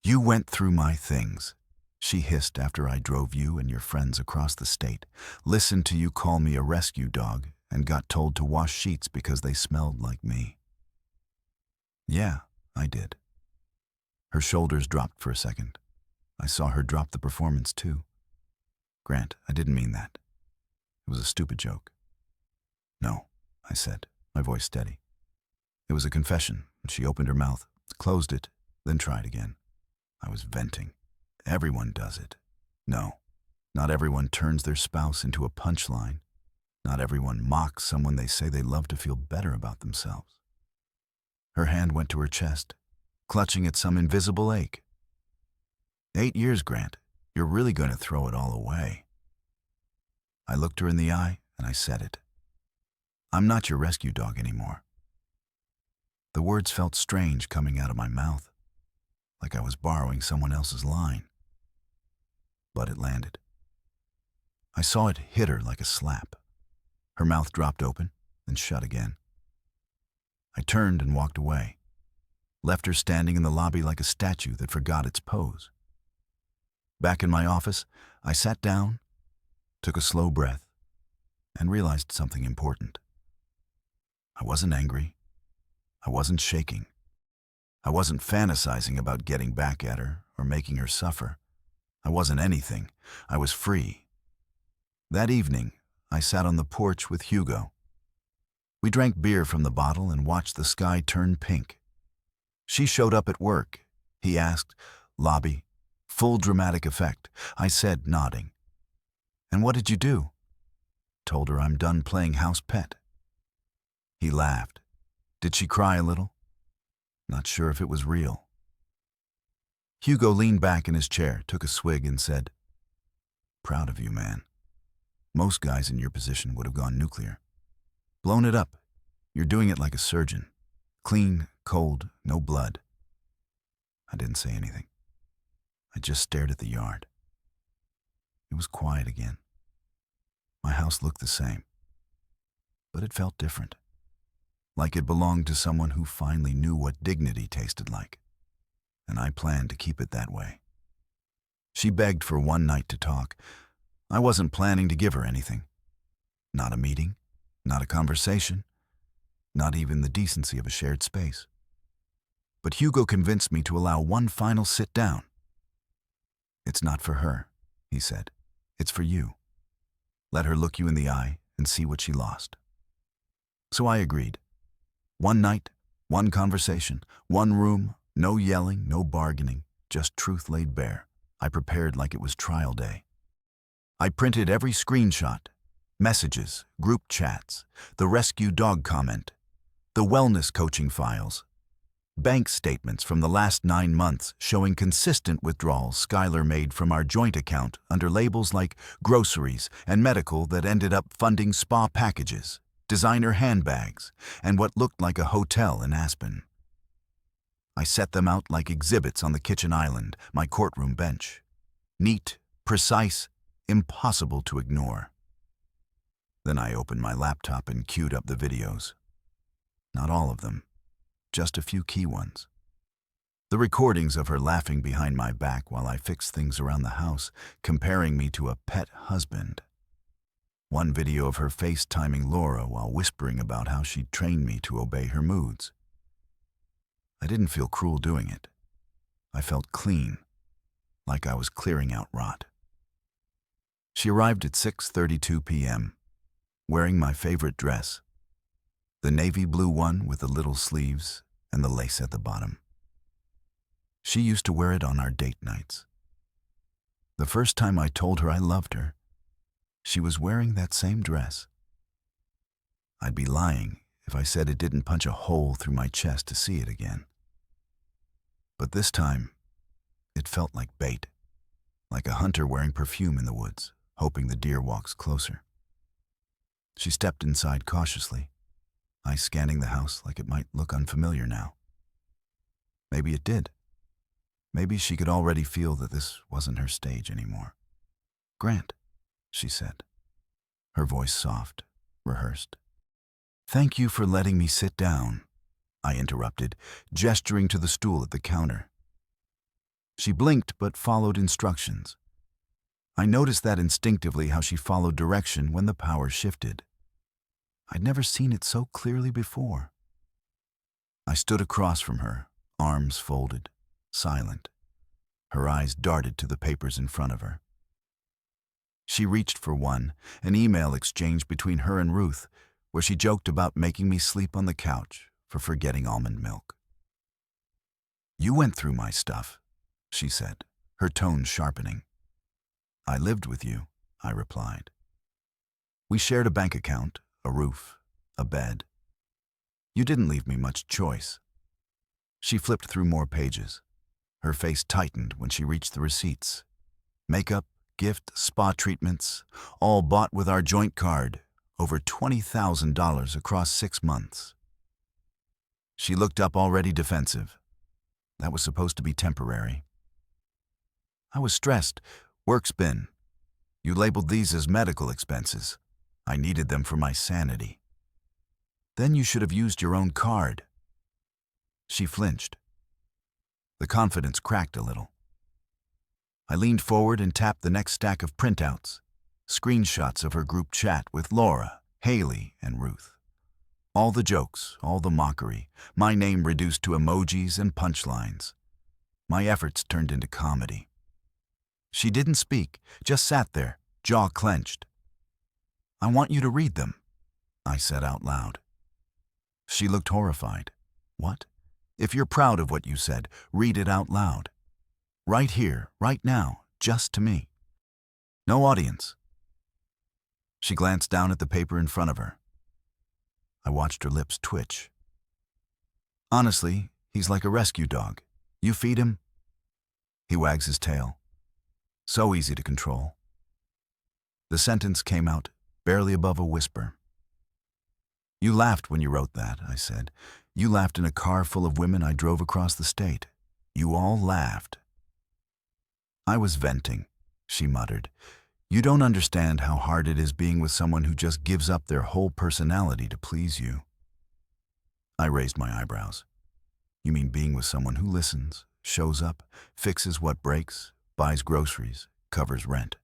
You went through my things, she hissed after I drove you and your friends across the state, listened to you call me a rescue dog, and got told to wash sheets because they smelled like me. Yeah, I did. Her shoulders dropped for a second. I saw her drop the performance too. Grant, I didn't mean that. It was a stupid joke. No, I said, my voice steady. It was a confession, and she opened her mouth, closed it, then tried again. I was venting. Everyone does it. No, not everyone turns their spouse into a punchline. Not everyone mocks someone they say they love to feel better about themselves. Her hand went to her chest, clutching at some invisible ache. 8 years, Grant. You're really going to throw it all away. I looked her in the eye and I said it. I'm not your rescue dog anymore. The words felt strange coming out of my mouth, like I was borrowing someone else's line. But it landed. I saw it hit her like a slap. Her mouth dropped open, then shut again. I turned and walked away, left her standing in the lobby like a statue that forgot its pose. Back in my office, I sat down, took a slow breath, and realized something important. I wasn't angry. I wasn't shaking. I wasn't fantasizing about getting back at her or making her suffer. I wasn't anything. I was free. That evening, I sat on the porch with Hugo. We drank beer from the bottle and watched the sky turn pink. She showed up at work. He asked, lobby, full dramatic effect. I said, nodding. And what did you do? Told her I'm done playing house pet. He laughed. Did she cry a little? Not sure if it was real. Hugo leaned back in his chair, took a swig, and said, Proud of you, man. Most guys in your position would have gone nuclear. Blown it up. You're doing it like a surgeon. Clean, cold, no blood. I didn't say anything. I just stared at the yard. It was quiet again. My house looked the same, but it felt different. Like it belonged to someone who finally knew what dignity tasted like. And I planned to keep it that way. She begged for one night to talk. I wasn't planning to give her anything. Not a meeting, not a conversation, not even the decency of a shared space. But Hugo convinced me to allow one final sit down. It's not for her, he said. It's for you. Let her look you in the eye and see what she lost. So I agreed. One night, one conversation, one room, no yelling, no bargaining, just truth laid bare. I prepared like it was trial day. I printed every screenshot, messages, group chats, the rescue dog comment, the wellness coaching files, bank statements from the last 9 months showing consistent withdrawals Skylar made from our joint account under labels like groceries and medical that ended up funding spa packages, designer handbags, and what looked like a hotel in Aspen. I set them out like exhibits on the kitchen island, my courtroom bench. Neat, precise, impossible to ignore. Then I opened my laptop and queued up the videos. Not all of them, just a few key ones. The recordings of her laughing behind my back while I fixed things around the house, comparing me to a pet husband. One video of her FaceTiming Laura while whispering about how she'd trained me to obey her moods. I didn't feel cruel doing it. I felt clean, like I was clearing out rot. She arrived at 6:32 p.m., wearing my favorite dress, the navy blue one with the little sleeves and the lace at the bottom. She used to wear it on our date nights. The first time I told her I loved her, she was wearing that same dress. I'd be lying if I said it didn't punch a hole through my chest to see it again. But this time, it felt like bait, like a hunter wearing perfume in the woods, hoping the deer walks closer. She stepped inside cautiously, eyes scanning the house like it might look unfamiliar now. Maybe it did. Maybe she could already feel that this wasn't her stage anymore. "Grant," she said, her voice soft, rehearsed. "Thank you for letting me sit down," I interrupted, gesturing to the stool at the counter. She blinked but followed instructions. I noticed that instinctively, how she followed direction when the power shifted. I'd never seen it so clearly before. I stood across from her, arms folded, silent. Her eyes darted to the papers in front of her. She reached for one, an email exchange between her and Ruth, where she joked about making me sleep on the couch for forgetting almond milk. "You went through my stuff," she said, her tone sharpening. "I lived with you," I replied. "We shared a bank account, a roof, a bed. You didn't leave me much choice." She flipped through more pages. Her face tightened when she reached the receipts. Makeup, gift, spa treatments, all bought with our joint card, over $20,000 across 6 months. She looked up, already defensive. That was supposed to be temporary. I was stressed. "Work's been. You labeled these as medical expenses. I needed them for my sanity." "Then you should have used your own card." She flinched. The confidence cracked a little. I leaned forward and tapped the next stack of printouts, screenshots of her group chat with Laura, Haley, and Ruth. All the jokes, all the mockery, my name reduced to emojis and punchlines. My efforts turned into comedy. She didn't speak, just sat there, jaw clenched. "I want you to read them," I said out loud. She looked horrified. "What? If you're proud of what you said, read it out loud. Right here, right now, just to me. No audience." She glanced down at the paper in front of her. I watched her lips twitch. "Honestly, he's like a rescue dog. You feed him, he wags his tail. So easy to control." The sentence came out barely above a whisper. "You laughed when you wrote that," I said. "You laughed in a car full of women I drove across the state. You all laughed." "I was venting," she muttered. "You don't understand how hard it is being with someone who just gives up their whole personality to please you." I raised my eyebrows. "You mean being with someone who listens, shows up, fixes what breaks, buys groceries, covers rent?"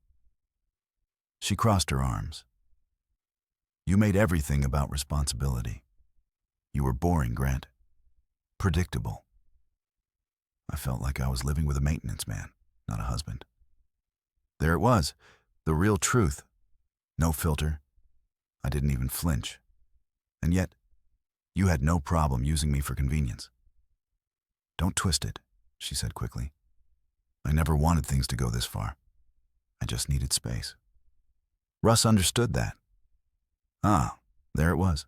She crossed her arms. "You made everything about responsibility. You were boring, Grant. Predictable." I felt like I was living with a maintenance man, not a husband. There it was, the real truth. No filter. I didn't even flinch. And yet, you had no problem using me for convenience. "Don't twist it," she said quickly. "I never wanted things to go this far. I just needed space." Russ understood that. Ah, there it was.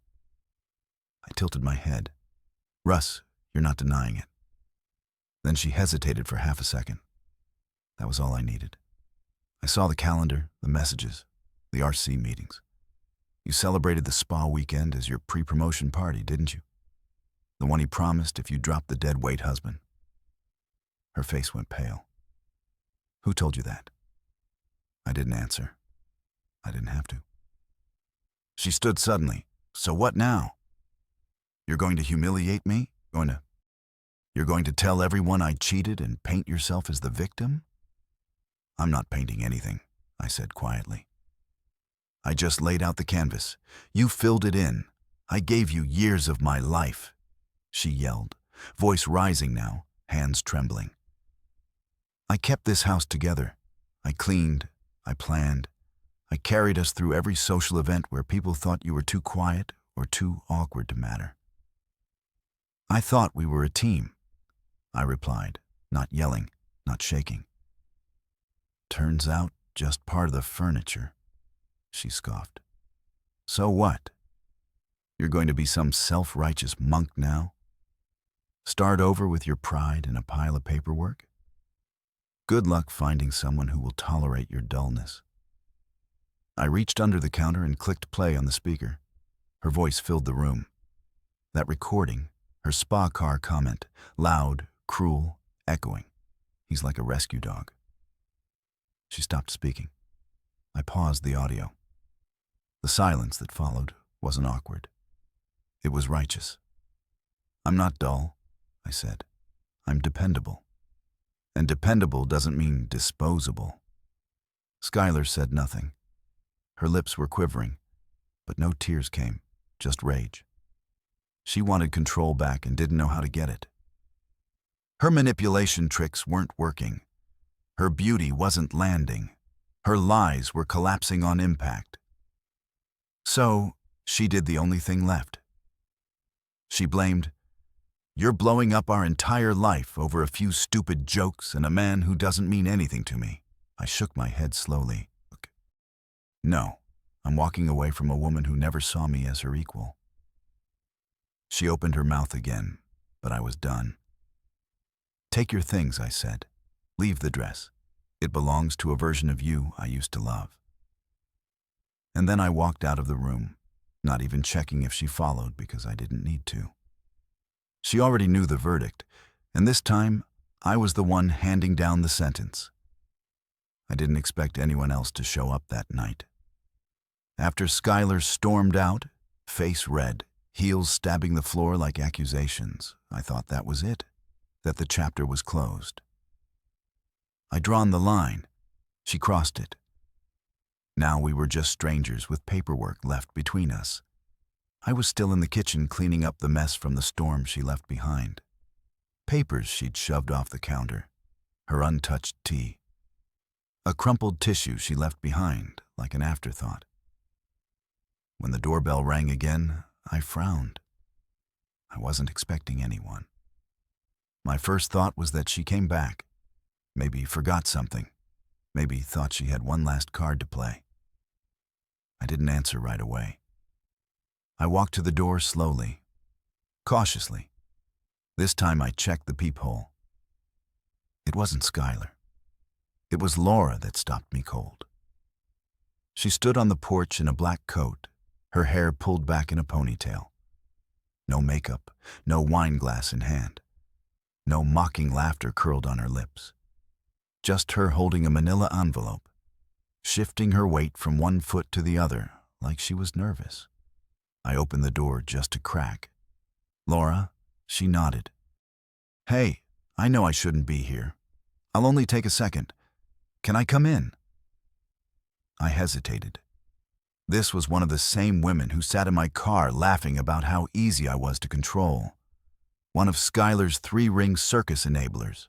I tilted my head. "Russ, you're not denying it." Then she hesitated for half a second. That was all I needed. I saw the calendar, the messages, the RC meetings. "You celebrated the spa weekend as your pre-promotion party, didn't you? The one he promised if you dropped the dead weight husband." Her face went pale. "Who told you that?" I didn't answer. I didn't have to. She stood suddenly. "So what now? You're going to humiliate me? You're going to tell everyone I cheated and paint yourself as the victim?" "I'm not painting anything," I said quietly. "I just laid out the canvas. You filled it in. I gave you years of my life," she yelled, voice rising now, hands trembling. "I kept this house together. I cleaned. I planned. I carried us through every social event where people thought you were too quiet or too awkward to matter. I thought we were a team," I replied, not yelling, not shaking. "Turns out just part of the furniture," she scoffed. "So what? You're going to be some self-righteous monk now? Start over with your pride and a pile of paperwork? Good luck finding someone who will tolerate your dullness. I reached under the counter and clicked play on the speaker. Her voice filled the room. That recording, her spa car comment, loud, cruel, echoing. He's like a rescue dog. She stopped speaking. I paused the audio. The silence that followed wasn't awkward. It was righteous. I'm not dull, I said. I'm dependable. And dependable doesn't mean disposable. Skylar said nothing. Her lips were quivering, but no tears came, just rage. She wanted control back and didn't know how to get it. Her manipulation tricks weren't working. Her beauty wasn't landing. Her lies were collapsing on impact. So, she did the only thing left. She blamed, "You're blowing up our entire life over a few stupid jokes and a man who doesn't mean anything to me." I shook my head slowly. No, I'm walking away from a woman who never saw me as her equal. She opened her mouth again, but I was done. Take your things, I said. Leave the dress. It belongs to a version of you I used to love. And then I walked out of the room, not even checking if she followed because I didn't need to. She already knew the verdict, and this time I was the one handing down the sentence. I didn't expect anyone else to show up that night. After Skylar stormed out, face red, heels stabbing the floor like accusations, I thought that was it, that the chapter was closed. I'd drawn the line. She crossed it. Now we were just strangers with paperwork left between us. I was still in the kitchen cleaning up the mess from the storm she left behind. Papers she'd shoved off the counter, her untouched tea. A crumpled tissue she left behind, like an afterthought. When the doorbell rang again, I frowned. I wasn't expecting anyone. My first thought was that she came back. Maybe forgot something. Maybe thought she had one last card to play. I didn't answer right away. I walked to the door slowly, cautiously. This time I checked the peephole. It wasn't Skylar. It was Laura that stopped me cold. She stood on the porch in a black coat, her hair pulled back in a ponytail. No makeup, no wine glass in hand. No mocking laughter curled on her lips. Just her holding a manila envelope, shifting her weight from one foot to the other like she was nervous. I opened the door just a crack. "Laura," she nodded. "Hey, I know I shouldn't be here. I'll only take a second. Can I come in?" I hesitated. This was one of the same women who sat in my car laughing about how easy I was to control. One of Skylar's 3-ring circus enablers.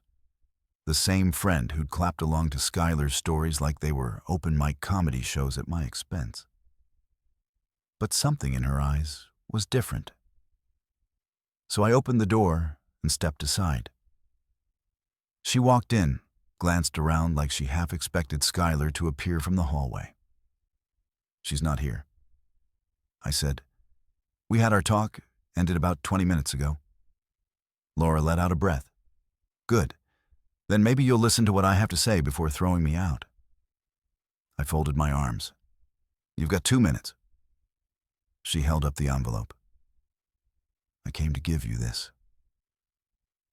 The same friend who'd clapped along to Skylar's stories like they were open mic comedy shows at my expense. But something in her eyes was different. So I opened the door and stepped aside. She walked in, glanced around like she half expected Skylar to appear from the hallway. "She's not here," I said. "We had our talk, ended about 20 minutes ago." Laura let out a breath. "Good. Then maybe you'll listen to what I have to say before throwing me out." I folded my arms. "You've got 2 minutes." She held up the envelope. "I came to give you this.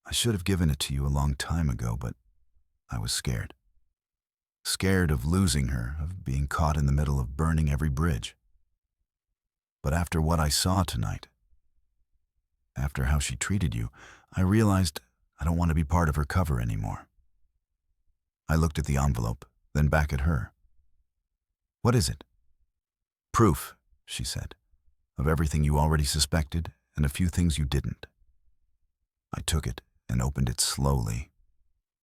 I should have given it to you a long time ago, but I was scared. Scared of losing her, of being caught in the middle of burning every bridge. But after what I saw tonight, after how she treated you, I realized I don't want to be part of her cover anymore." I looked at the envelope, then back at her. "What is it?" "Proof," she said, "of everything you already suspected and a few things you didn't." I took it and opened it slowly.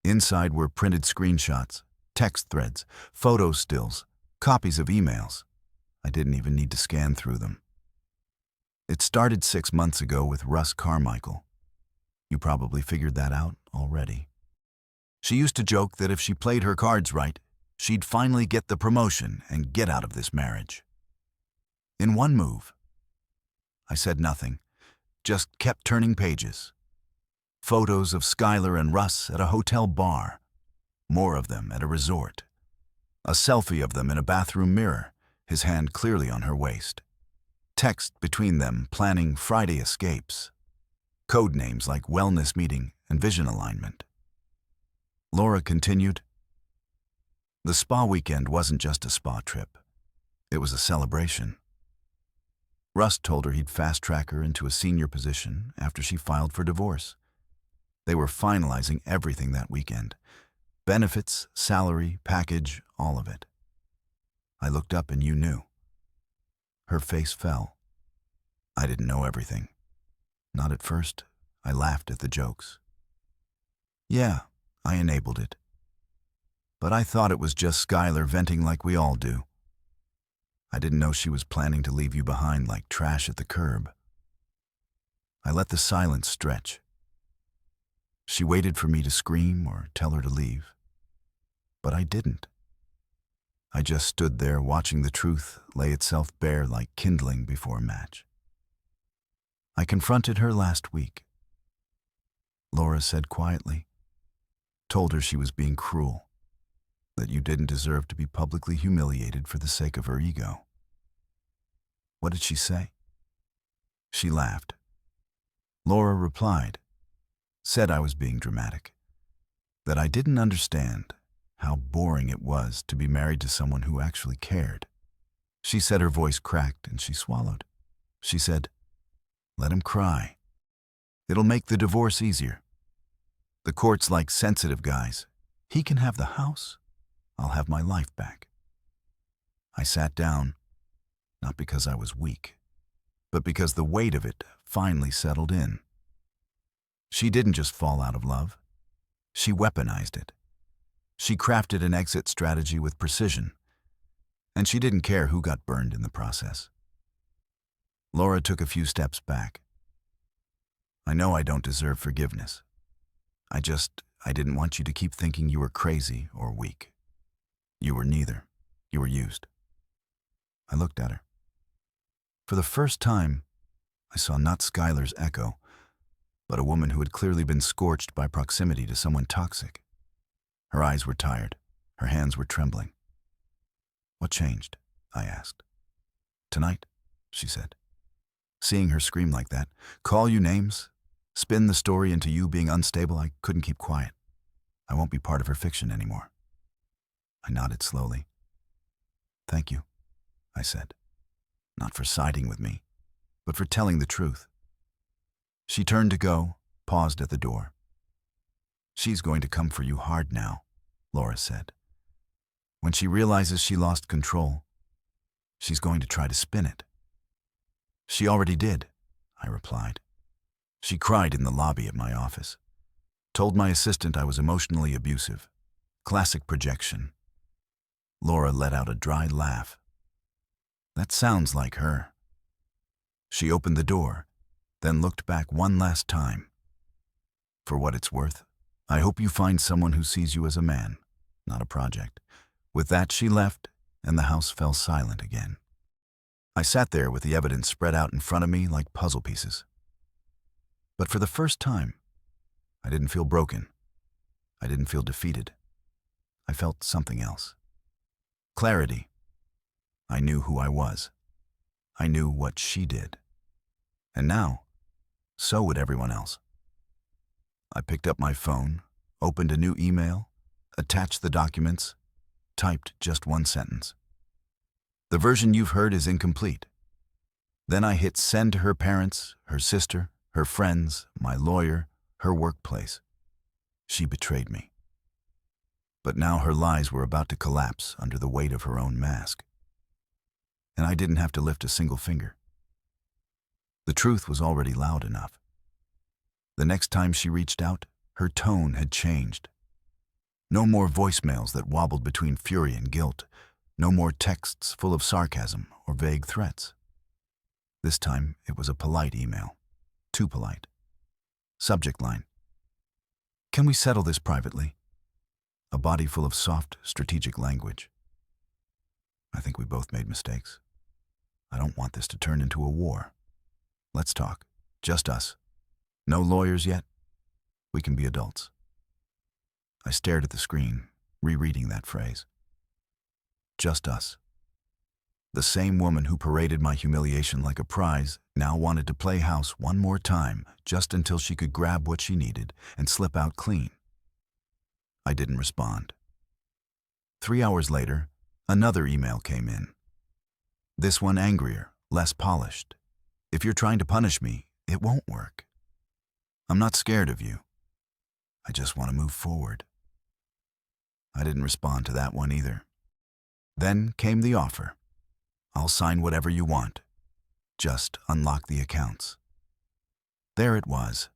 Inside were printed screenshots, text threads, photo stills, copies of emails. I didn't even need to scan through them. It started 6 months ago with Russ Carmichael. You probably figured that out already. She used to joke that if she played her cards right, she'd finally get the promotion and get out of this marriage. In one move, I said nothing, just kept turning pages. Photos of Skylar and Russ at a hotel bar. More of them at a resort. A selfie of them in a bathroom mirror, his hand clearly on her waist. Text between them planning Friday escapes. Code names like wellness meeting and vision alignment. Laura continued, "The spa weekend wasn't just a spa trip. It was a celebration. Russ told her he'd fast-track her into a senior position after she filed for divorce. They were finalizing everything that weekend. Benefits, salary, package, all of it. I looked up and you knew." Her face fell. I didn't know everything. Not at first. I laughed at the jokes. "Yeah, I enabled it. But I thought it was just Skylar venting like we all do. I didn't know she was planning to leave you behind like trash at the curb." I let the silence stretch. She waited for me to scream or tell her to leave. But I didn't. I just stood there watching the truth lay itself bare like kindling before a match. "I confronted her last week," Laura said quietly. "Told her she was being cruel, that you didn't deserve to be publicly humiliated for the sake of her ego." "What did she say?" She laughed. Laura replied, said I was being dramatic, that I didn't understand how boring it was to be married to someone who actually cared. She said her voice cracked and she swallowed. She said, "Let him cry. It'll make the divorce easier. The court's like sensitive guys. He can have the house. I'll have my life back." I sat down, not because I was weak, but because the weight of it finally settled in. She didn't just fall out of love. She weaponized it. She crafted an exit strategy with precision, and she didn't care who got burned in the process. Laura took a few steps back. "I know I don't deserve forgiveness. I didn't want you to keep thinking you were crazy or weak. You were neither. You were used." I looked at her. For the first time, I saw not Skylar's echo, but a woman who had clearly been scorched by proximity to someone toxic. Her eyes were tired. Her hands were trembling. "What changed?" I asked. "Tonight," she said. Seeing her scream like that, call you names, spin the story into you being unstable, I couldn't keep quiet. I won't be part of her fiction anymore. I nodded slowly. "Thank you," I said. Not for siding with me, but for telling the truth. She turned to go, paused at the door. "She's going to come for you hard now," Laura said. "When she realizes she lost control, she's going to try to spin it." "She already did," I replied. "She cried in the lobby at my office. Told my assistant I was emotionally abusive. Classic projection." Laura let out a dry laugh. "That sounds like her." She opened the door, then looked back one last time. "For what it's worth, I hope you find someone who sees you as a man, not a project." With that, she left, and the house fell silent again. I sat there with the evidence spread out in front of me like puzzle pieces. But for the first time, I didn't feel broken. I didn't feel defeated. I felt something else. Clarity. I knew who I was. I knew what she did. And now, so would everyone else. I picked up my phone, opened a new email, attached the documents, typed just one sentence. "The version you've heard is incomplete." Then I hit send to her parents, her sister, her friends, my lawyer, her workplace. She betrayed me. But now her lies were about to collapse under the weight of her own mask. And I didn't have to lift a single finger. The truth was already loud enough. The next time she reached out, her tone had changed. No more voicemails that wobbled between fury and guilt. No more texts full of sarcasm or vague threats. This time, it was a polite email. Too polite. Subject line: "Can we settle this privately?" A body full of soft, strategic language. I think we both made mistakes. I don't want this to turn into a war. Let's talk. Just us. No lawyers yet? We can be adults. I stared at the screen, rereading that phrase. Just us. The same woman who paraded my humiliation like a prize now wanted to play house one more time, just until she could grab what she needed and slip out clean. I didn't respond. 3 hours later, another email came in. This one angrier, less polished. If you're trying to punish me, it won't work. I'm not scared of you. I just want to move forward. I didn't respond to that one either. Then came the offer. I'll sign whatever you want. Just unlock the accounts. There it was.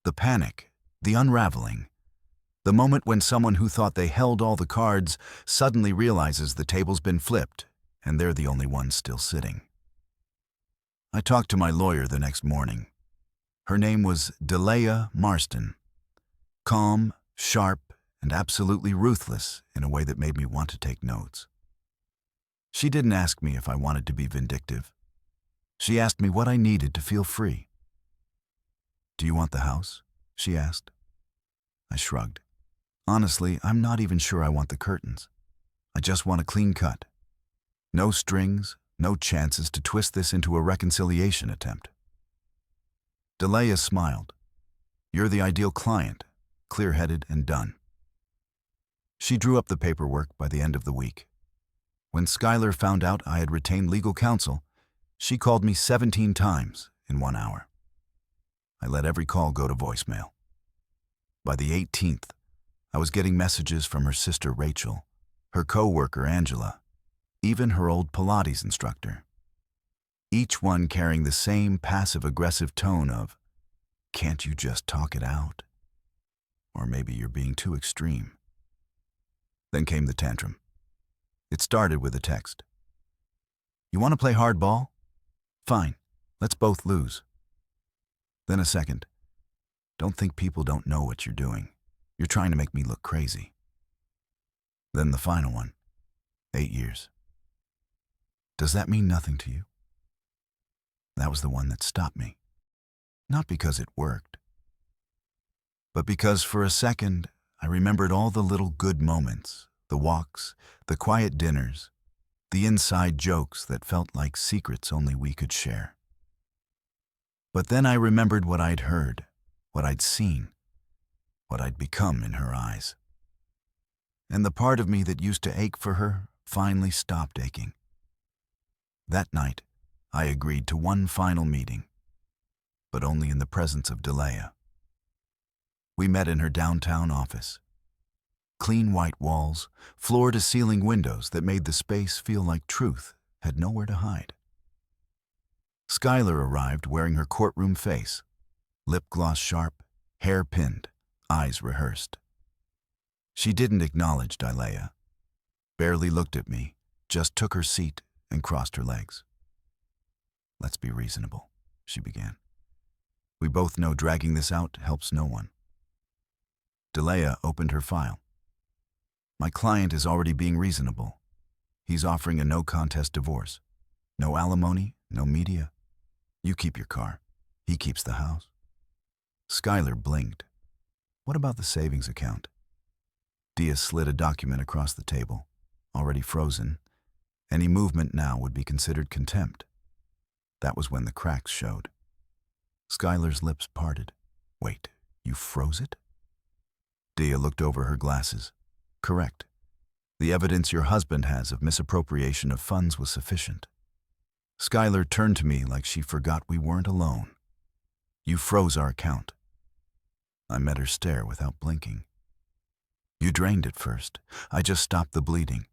The panic, the unraveling. The moment when someone who thought they held all the cards suddenly realizes the table's been flipped and they're the only ones still sitting. I talked to my lawyer the next morning. Her name was Delia Marston. Calm, sharp, and absolutely ruthless in a way that made me want to take notes. She didn't ask me if I wanted to be vindictive. She asked me what I needed to feel free. "Do you want the house?" she asked. I shrugged. Honestly, I'm not even sure I want the curtains. I just want a clean cut. No strings, no chances to twist this into a reconciliation attempt. Delia smiled. "You're the ideal client, clear-headed and done." She drew up the paperwork by the end of the week. When Skylar found out I had retained legal counsel, she called me 17 times in 1 hour. I let every call go to voicemail. By the 18th, I was getting messages from her sister Rachel, her co-worker Angela, even her old Pilates instructor. Each one carrying the same passive-aggressive tone of, "Can't you just talk it out? Or maybe you're being too extreme." Then came the tantrum. It started with a text. "You want to play hardball? Fine, let's both lose." Then a second. "Don't think people don't know what you're doing. You're trying to make me look crazy." Then the final one. 8 years. "Does that mean nothing to you?" That was the one that stopped me. Not because it worked, but because for a second I remembered all the little good moments, the walks, the quiet dinners, the inside jokes that felt like secrets only we could share. But then I remembered what I'd heard, what I'd seen, what I'd become in her eyes. And the part of me that used to ache for her finally stopped aching. That night, I agreed to one final meeting, but only in the presence of Delia. We met in her downtown office. Clean white walls, floor-to-ceiling windows that made the space feel like truth had nowhere to hide. Skylar arrived wearing her courtroom face, lip gloss sharp, hair pinned, eyes rehearsed. She didn't acknowledge Delia, barely looked at me, just took her seat and crossed her legs. "Let's be reasonable," she began. "We both know dragging this out helps no one." Delia opened her file. "My client is already being reasonable. He's offering a no-contest divorce. No alimony, no media. You keep your car. He keeps the house." Skylar blinked. "What about the savings account?" Dia slid a document across the table, already frozen. Any movement now would be considered contempt. That was when the cracks showed. Skylar's lips parted. "Wait, you froze it?" Dia looked over her glasses. "Correct. The evidence your husband has of misappropriation of funds was sufficient." Skylar turned to me like she forgot we weren't alone. "You froze our account." I met her stare without blinking. "You drained it first. I just stopped the bleeding."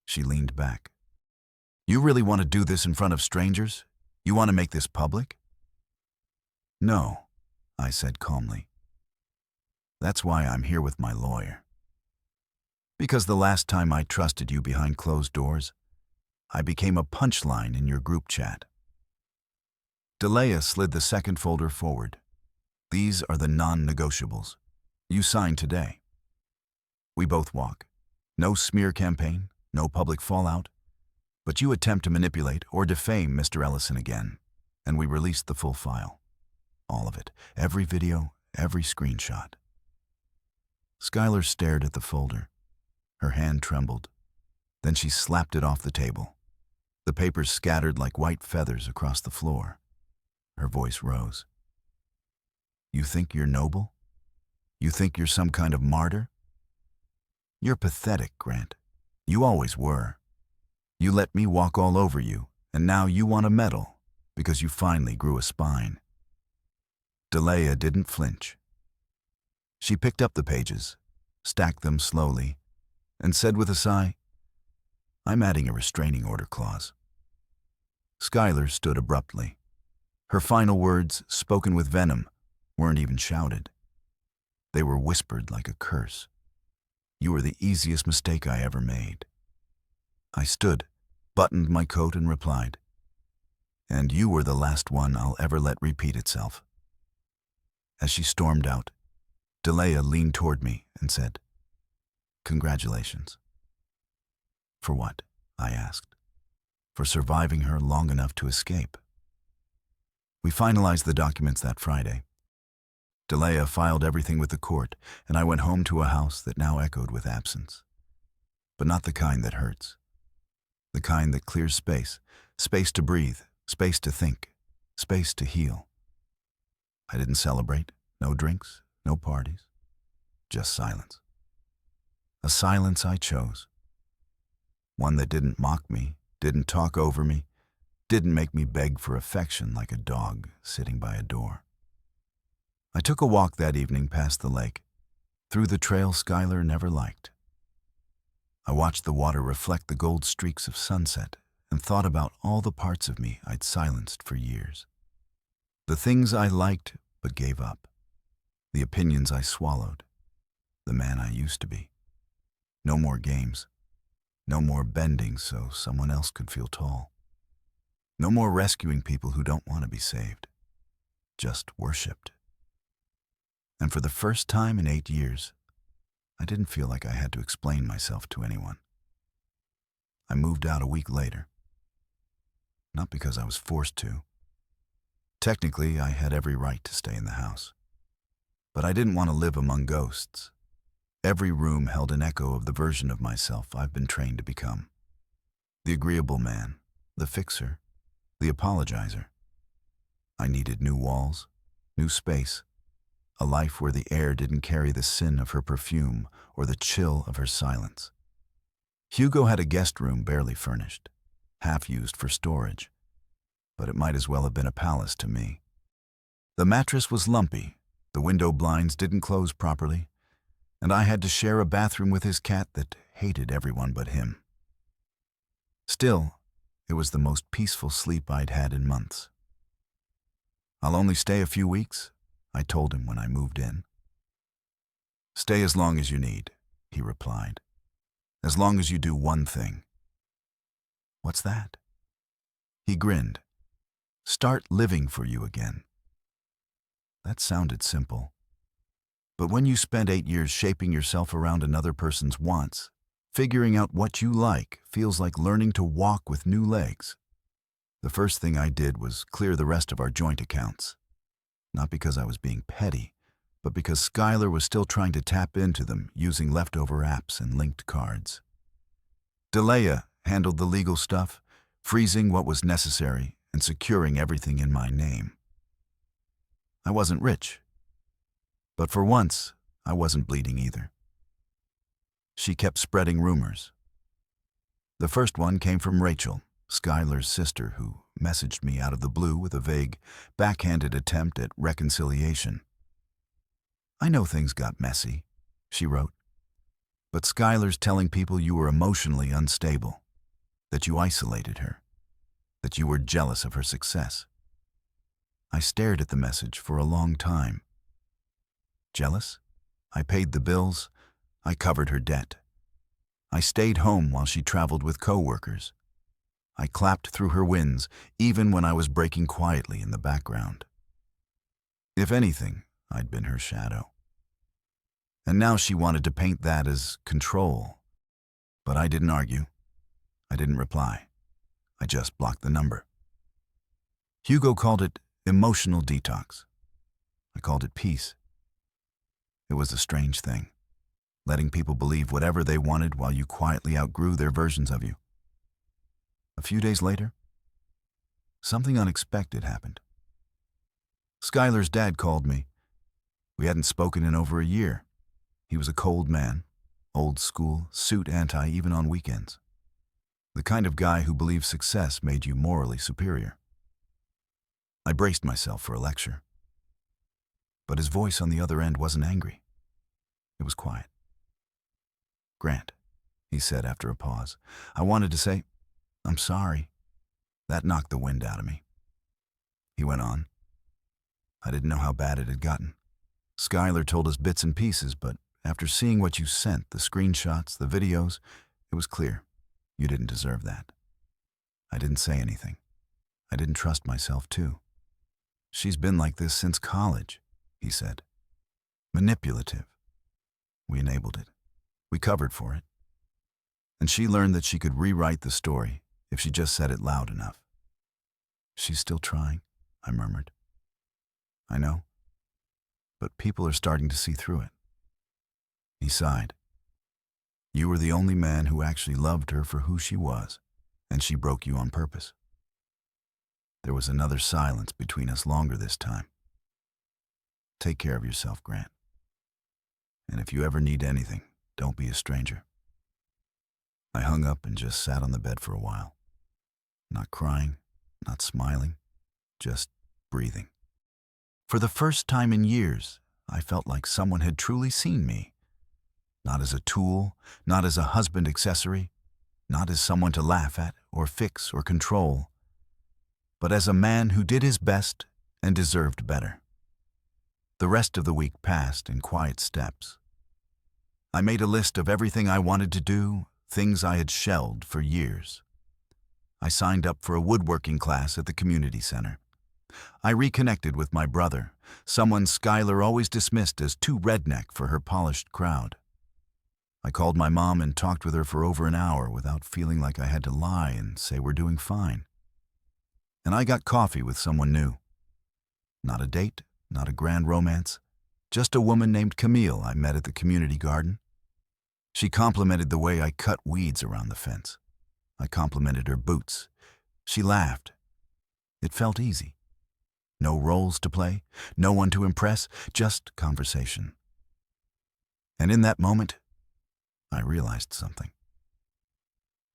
She leaned back. "You really want to do this in front of strangers? You want to make this public?" "No," I said calmly. "That's why I'm here with my lawyer. Because the last time I trusted you behind closed doors, I became a punchline in your group chat." Delia slid the second folder forward. "These are the non-negotiables. You sign today." We both walk. No smear campaign, no public fallout, but you attempt to manipulate or defame Mr. Ellison again. and we released the full file. All of it. Every video, every screenshot. Skylar stared at the folder. Her hand trembled. Then she slapped it off the table. The papers scattered like white feathers across the floor. Her voice rose. You think you're noble? You think you're some kind of martyr? You're pathetic, Grant. You always were. You let me walk all over you, and now you want a medal because you finally grew a spine. Delia didn't flinch. She picked up the pages, stacked them slowly, and said with a sigh, I'm adding a restraining order clause. Skylar stood abruptly. Her final words, spoken with venom, weren't even shouted. They were whispered like a curse. You were the easiest mistake I ever made. I stood, buttoned my coat, and replied, and you were the last one I'll ever let repeat itself. As she stormed out, Delia leaned toward me and said, Congratulations. For what? I asked. For surviving her long enough to escape. We finalized the documents that Friday. Delia filed everything with the court, and I went home to a house that now echoed with absence. But not the kind that hurts. The kind that clears space, space to breathe, space to think, space to heal. I didn't celebrate, no drinks, no parties, just silence. A silence I chose. One that didn't mock me, didn't talk over me, didn't make me beg for affection like a dog sitting by a door. I took a walk that evening past the lake, through the trail Skylar never liked. I watched the water reflect the gold streaks of sunset and thought about all the parts of me I'd silenced for years. The things I liked but gave up. The opinions I swallowed. The man I used to be. No more games. No more bending so someone else could feel tall. No more rescuing people who don't want to be saved. Just worshipped. And for the first time in 8 years, I didn't feel like I had to explain myself to anyone. I moved out a week later. Not because I was forced to. Technically, I had every right to stay in the house. But I didn't want to live among ghosts. Every room held an echo of the version of myself I've been trained to become. The agreeable man, the fixer, the apologizer. I needed new walls, new space, a life where the air didn't carry the sin of her perfume or the chill of her silence. Hugo had a guest room barely furnished, half used for storage, but it might as well have been a palace to me. The mattress was lumpy, the window blinds didn't close properly, and I had to share a bathroom with his cat that hated everyone but him. Still, it was the most peaceful sleep I'd had in months. I'll only stay a few weeks, I told him when I moved in. Stay as long as you need, he replied. As long as you do one thing. What's that? He grinned. Start living for you again. That sounded simple. But when you spend 8 years shaping yourself around another person's wants, figuring out what you like feels like learning to walk with new legs. The first thing I did was clear the rest of our joint accounts. Not because I was being petty, but because Skylar was still trying to tap into them using leftover apps and linked cards. Delia handled the legal stuff, freezing what was necessary and securing everything in my name. I wasn't rich, but for once, I wasn't bleeding either. She kept spreading rumors. The first one came from Rachel, Skylar's sister, who messaged me out of the blue with a vague, backhanded attempt at reconciliation. I know things got messy, she wrote, but Skylar's telling people you were emotionally unstable, that you isolated her, that you were jealous of her success. I stared at the message for a long time. Jealous? I paid the bills. I covered her debt. I stayed home while she traveled with co-workers. I clapped through her wins, even when I was breaking quietly in the background. If anything, I'd been her shadow. And now she wanted to paint that as control. But I didn't argue. I didn't reply. I just blocked the number. Hugo called it emotional detox. I called it peace. It was a strange thing, letting people believe whatever they wanted while you quietly outgrew their versions of you. A few days later, something unexpected happened. Skylar's dad called me. We hadn't spoken in over a year. He was a cold man, old school, suit anti even on weekends. The kind of guy who believed success made you morally superior. I braced myself for a lecture. But his voice on the other end wasn't angry. It was quiet. "Grant," he said after a pause. I wanted to say, "I'm sorry." That knocked the wind out of me. He went on. "I didn't know how bad it had gotten. Skylar told us bits and pieces, but after seeing what you sent, the screenshots, the videos, it was clear. You didn't deserve that." I didn't say anything. I didn't trust myself, too. "She's been like this since college," he said. "Manipulative." We enabled it. We covered for it. And she learned that she could rewrite the story if she just said it loud enough. "She's still trying," I murmured. "I know. But people are starting to see through it." He sighed. "You were the only man who actually loved her for who she was, and she broke you on purpose." There was another silence between us, longer this time. "Take care of yourself, Grant. And if you ever need anything, don't be a stranger." I hung up and just sat on the bed for a while. Not crying, not smiling, just breathing. For the first time in years, I felt like someone had truly seen me. Not as a tool, not as a husband accessory, not as someone to laugh at or fix or control, but as a man who did his best and deserved better. The rest of the week passed in quiet steps. I made a list of everything I wanted to do, things I had shelved for years. I signed up for a woodworking class at the community center. I reconnected with my brother, someone Skylar always dismissed as too redneck for her polished crowd. I called my mom and talked with her for over an hour without feeling like I had to lie and say we're doing fine. And I got coffee with someone new. Not a date, not a grand romance, just a woman named Camille I met at the community garden. She complimented the way I cut weeds around the fence. I complimented her boots. She laughed. It felt easy. No roles to play, no one to impress, just conversation. And in that moment, I realized something.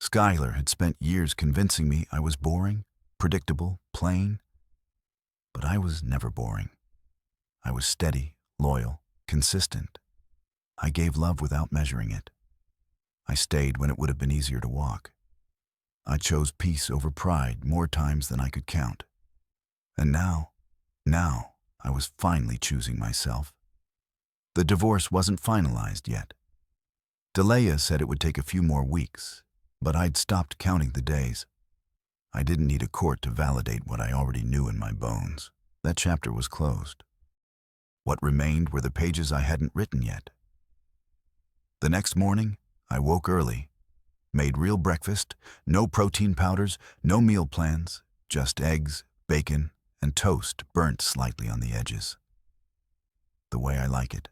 Skylar had spent years convincing me I was boring, predictable, plain. But I was never boring. I was steady, loyal, consistent. I gave love without measuring it. I stayed when it would have been easier to walk. I chose peace over pride more times than I could count. And now I was finally choosing myself. The divorce wasn't finalized yet. Delia said it would take a few more weeks, but I'd stopped counting the days. I didn't need a court to validate what I already knew in my bones. That chapter was closed. What remained were the pages I hadn't written yet. The next morning, I woke early, made real breakfast, no protein powders, no meal plans, just eggs, bacon, and toast burnt slightly on the edges. The way I like it.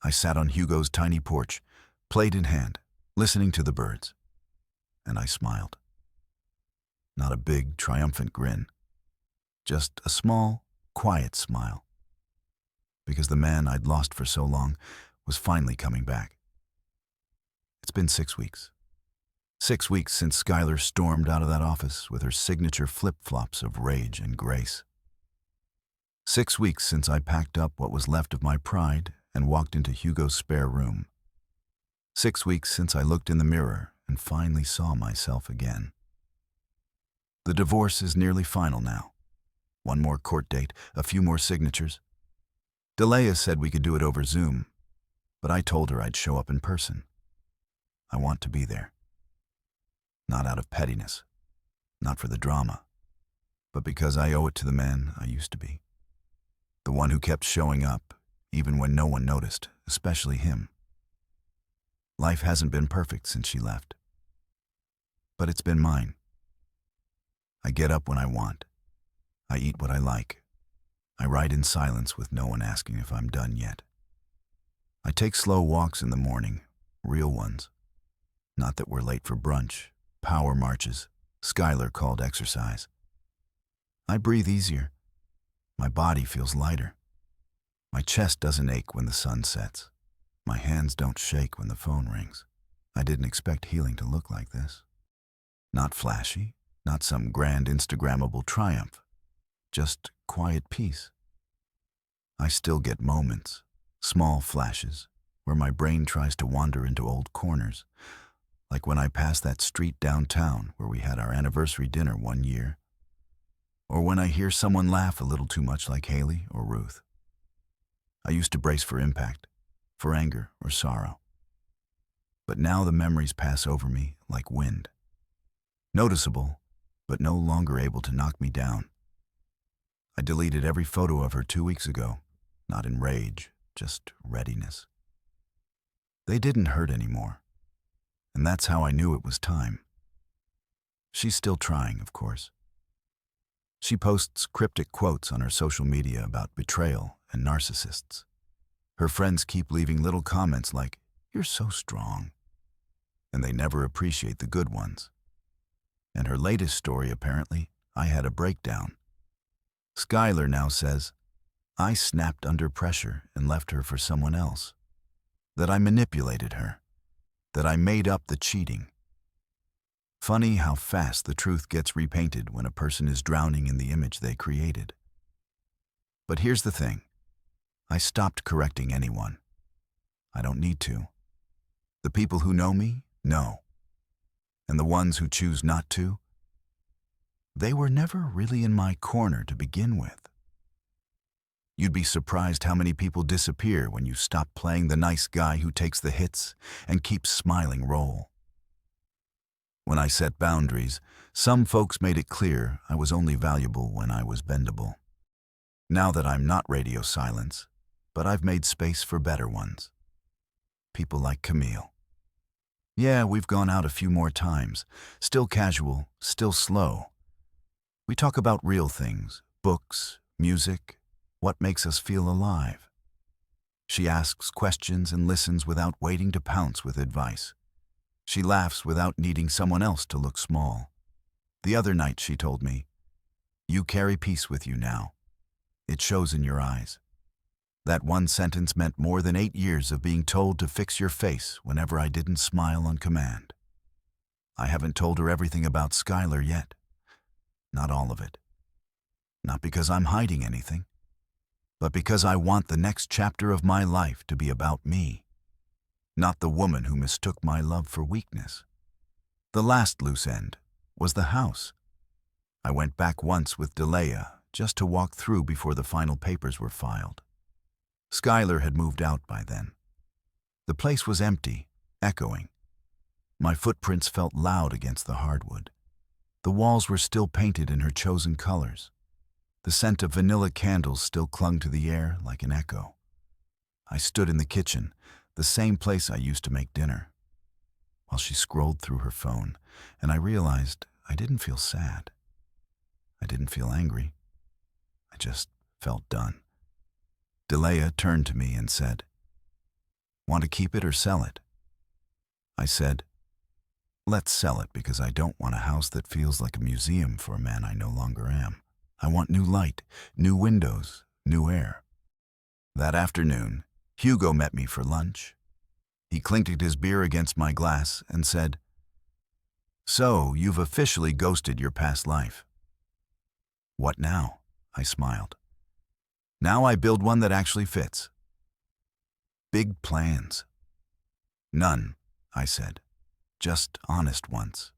I sat on Hugo's tiny porch, plate in hand, listening to the birds. And I smiled. Not a big, triumphant grin. Just a small, quiet smile. Because the man I'd lost for so long was finally coming back. It's been 6 weeks. 6 weeks since Skylar stormed out of that office with her signature flip-flops of rage and grace. 6 weeks since I packed up what was left of my pride and walked into Hugo's spare room. 6 weeks since I looked in the mirror and finally saw myself again. The divorce is nearly final now. One more court date, a few more signatures. Delia said we could do it over Zoom, but I told her I'd show up in person. I want to be there. Not out of pettiness, not for the drama, but because I owe it to the man I used to be. The one who kept showing up, even when no one noticed, especially him. Life hasn't been perfect since she left, but it's been mine. I get up when I want, I eat what I like. I ride in silence with no one asking if I'm done yet. I take slow walks in the morning, real ones. Not that we're late for brunch, power marches, Skylar called exercise. I breathe easier. My body feels lighter. My chest doesn't ache when the sun sets. My hands don't shake when the phone rings. I didn't expect healing to look like this. Not flashy, not some grand Instagrammable triumph. Just quiet peace. I still get moments, small flashes, where my brain tries to wander into old corners, like when I pass that street downtown where we had our anniversary dinner one year, or when I hear someone laugh a little too much like Haley or Ruth. I used to brace for impact, for anger or sorrow. But now the memories pass over me like wind. Noticeable, but no longer able to knock me down. I deleted every photo of her 2 weeks ago, not in rage, just readiness. They didn't hurt anymore, and that's how I knew it was time. She's still trying, of course. She posts cryptic quotes on her social media about betrayal and narcissists. Her friends keep leaving little comments like, "You're so strong," and they never appreciate the good ones. And her latest story, apparently, I had a breakdown. Skylar now says, I snapped under pressure and left her for someone else. That I manipulated her. That I made up the cheating. Funny how fast the truth gets repainted when a person is drowning in the image they created. But here's the thing. I stopped correcting anyone. I don't need to. The people who know me, know. And the ones who choose not to, they were never really in my corner to begin with. You'd be surprised how many people disappear when you stop playing the nice guy who takes the hits and keeps smiling role. When I set boundaries, some folks made it clear I was only valuable when I was bendable. Now that I'm not radio silence, but I've made space for better ones. People like Camille. Yeah, we've gone out a few more times, still casual, still slow. We talk about real things, books, music, what makes us feel alive. She asks questions and listens without waiting to pounce with advice. She laughs without needing someone else to look small. The other night she told me, "You carry peace with you now. It shows in your eyes." That one sentence meant more than 8 years of being told to fix your face whenever I didn't smile on command. I haven't told her everything about Skylar yet. Not all of it. Not because I'm hiding anything, but because I want the next chapter of my life to be about me. Not the woman who mistook my love for weakness. The last loose end was the house. I went back once with Delia just to walk through before the final papers were filed. Skylar had moved out by then. The place was empty, echoing. My footprints felt loud against the hardwood. The walls were still painted in her chosen colors. The scent of vanilla candles still clung to the air like an echo. I stood in the kitchen, the same place I used to make dinner, while she scrolled through her phone, and I realized I didn't feel sad. I didn't feel angry. I just felt done. Delia turned to me and said, "Want to keep it or sell it?" I said, "Let's sell it because I don't want a house that feels like a museum for a man I no longer am. I want new light, new windows, new air." That afternoon, Hugo met me for lunch. He clinked his beer against my glass and said, "So, you've officially ghosted your past life." "What now?" I smiled. "Now I build one that actually fits." "Big plans?" "None," I said. "Just honest ones."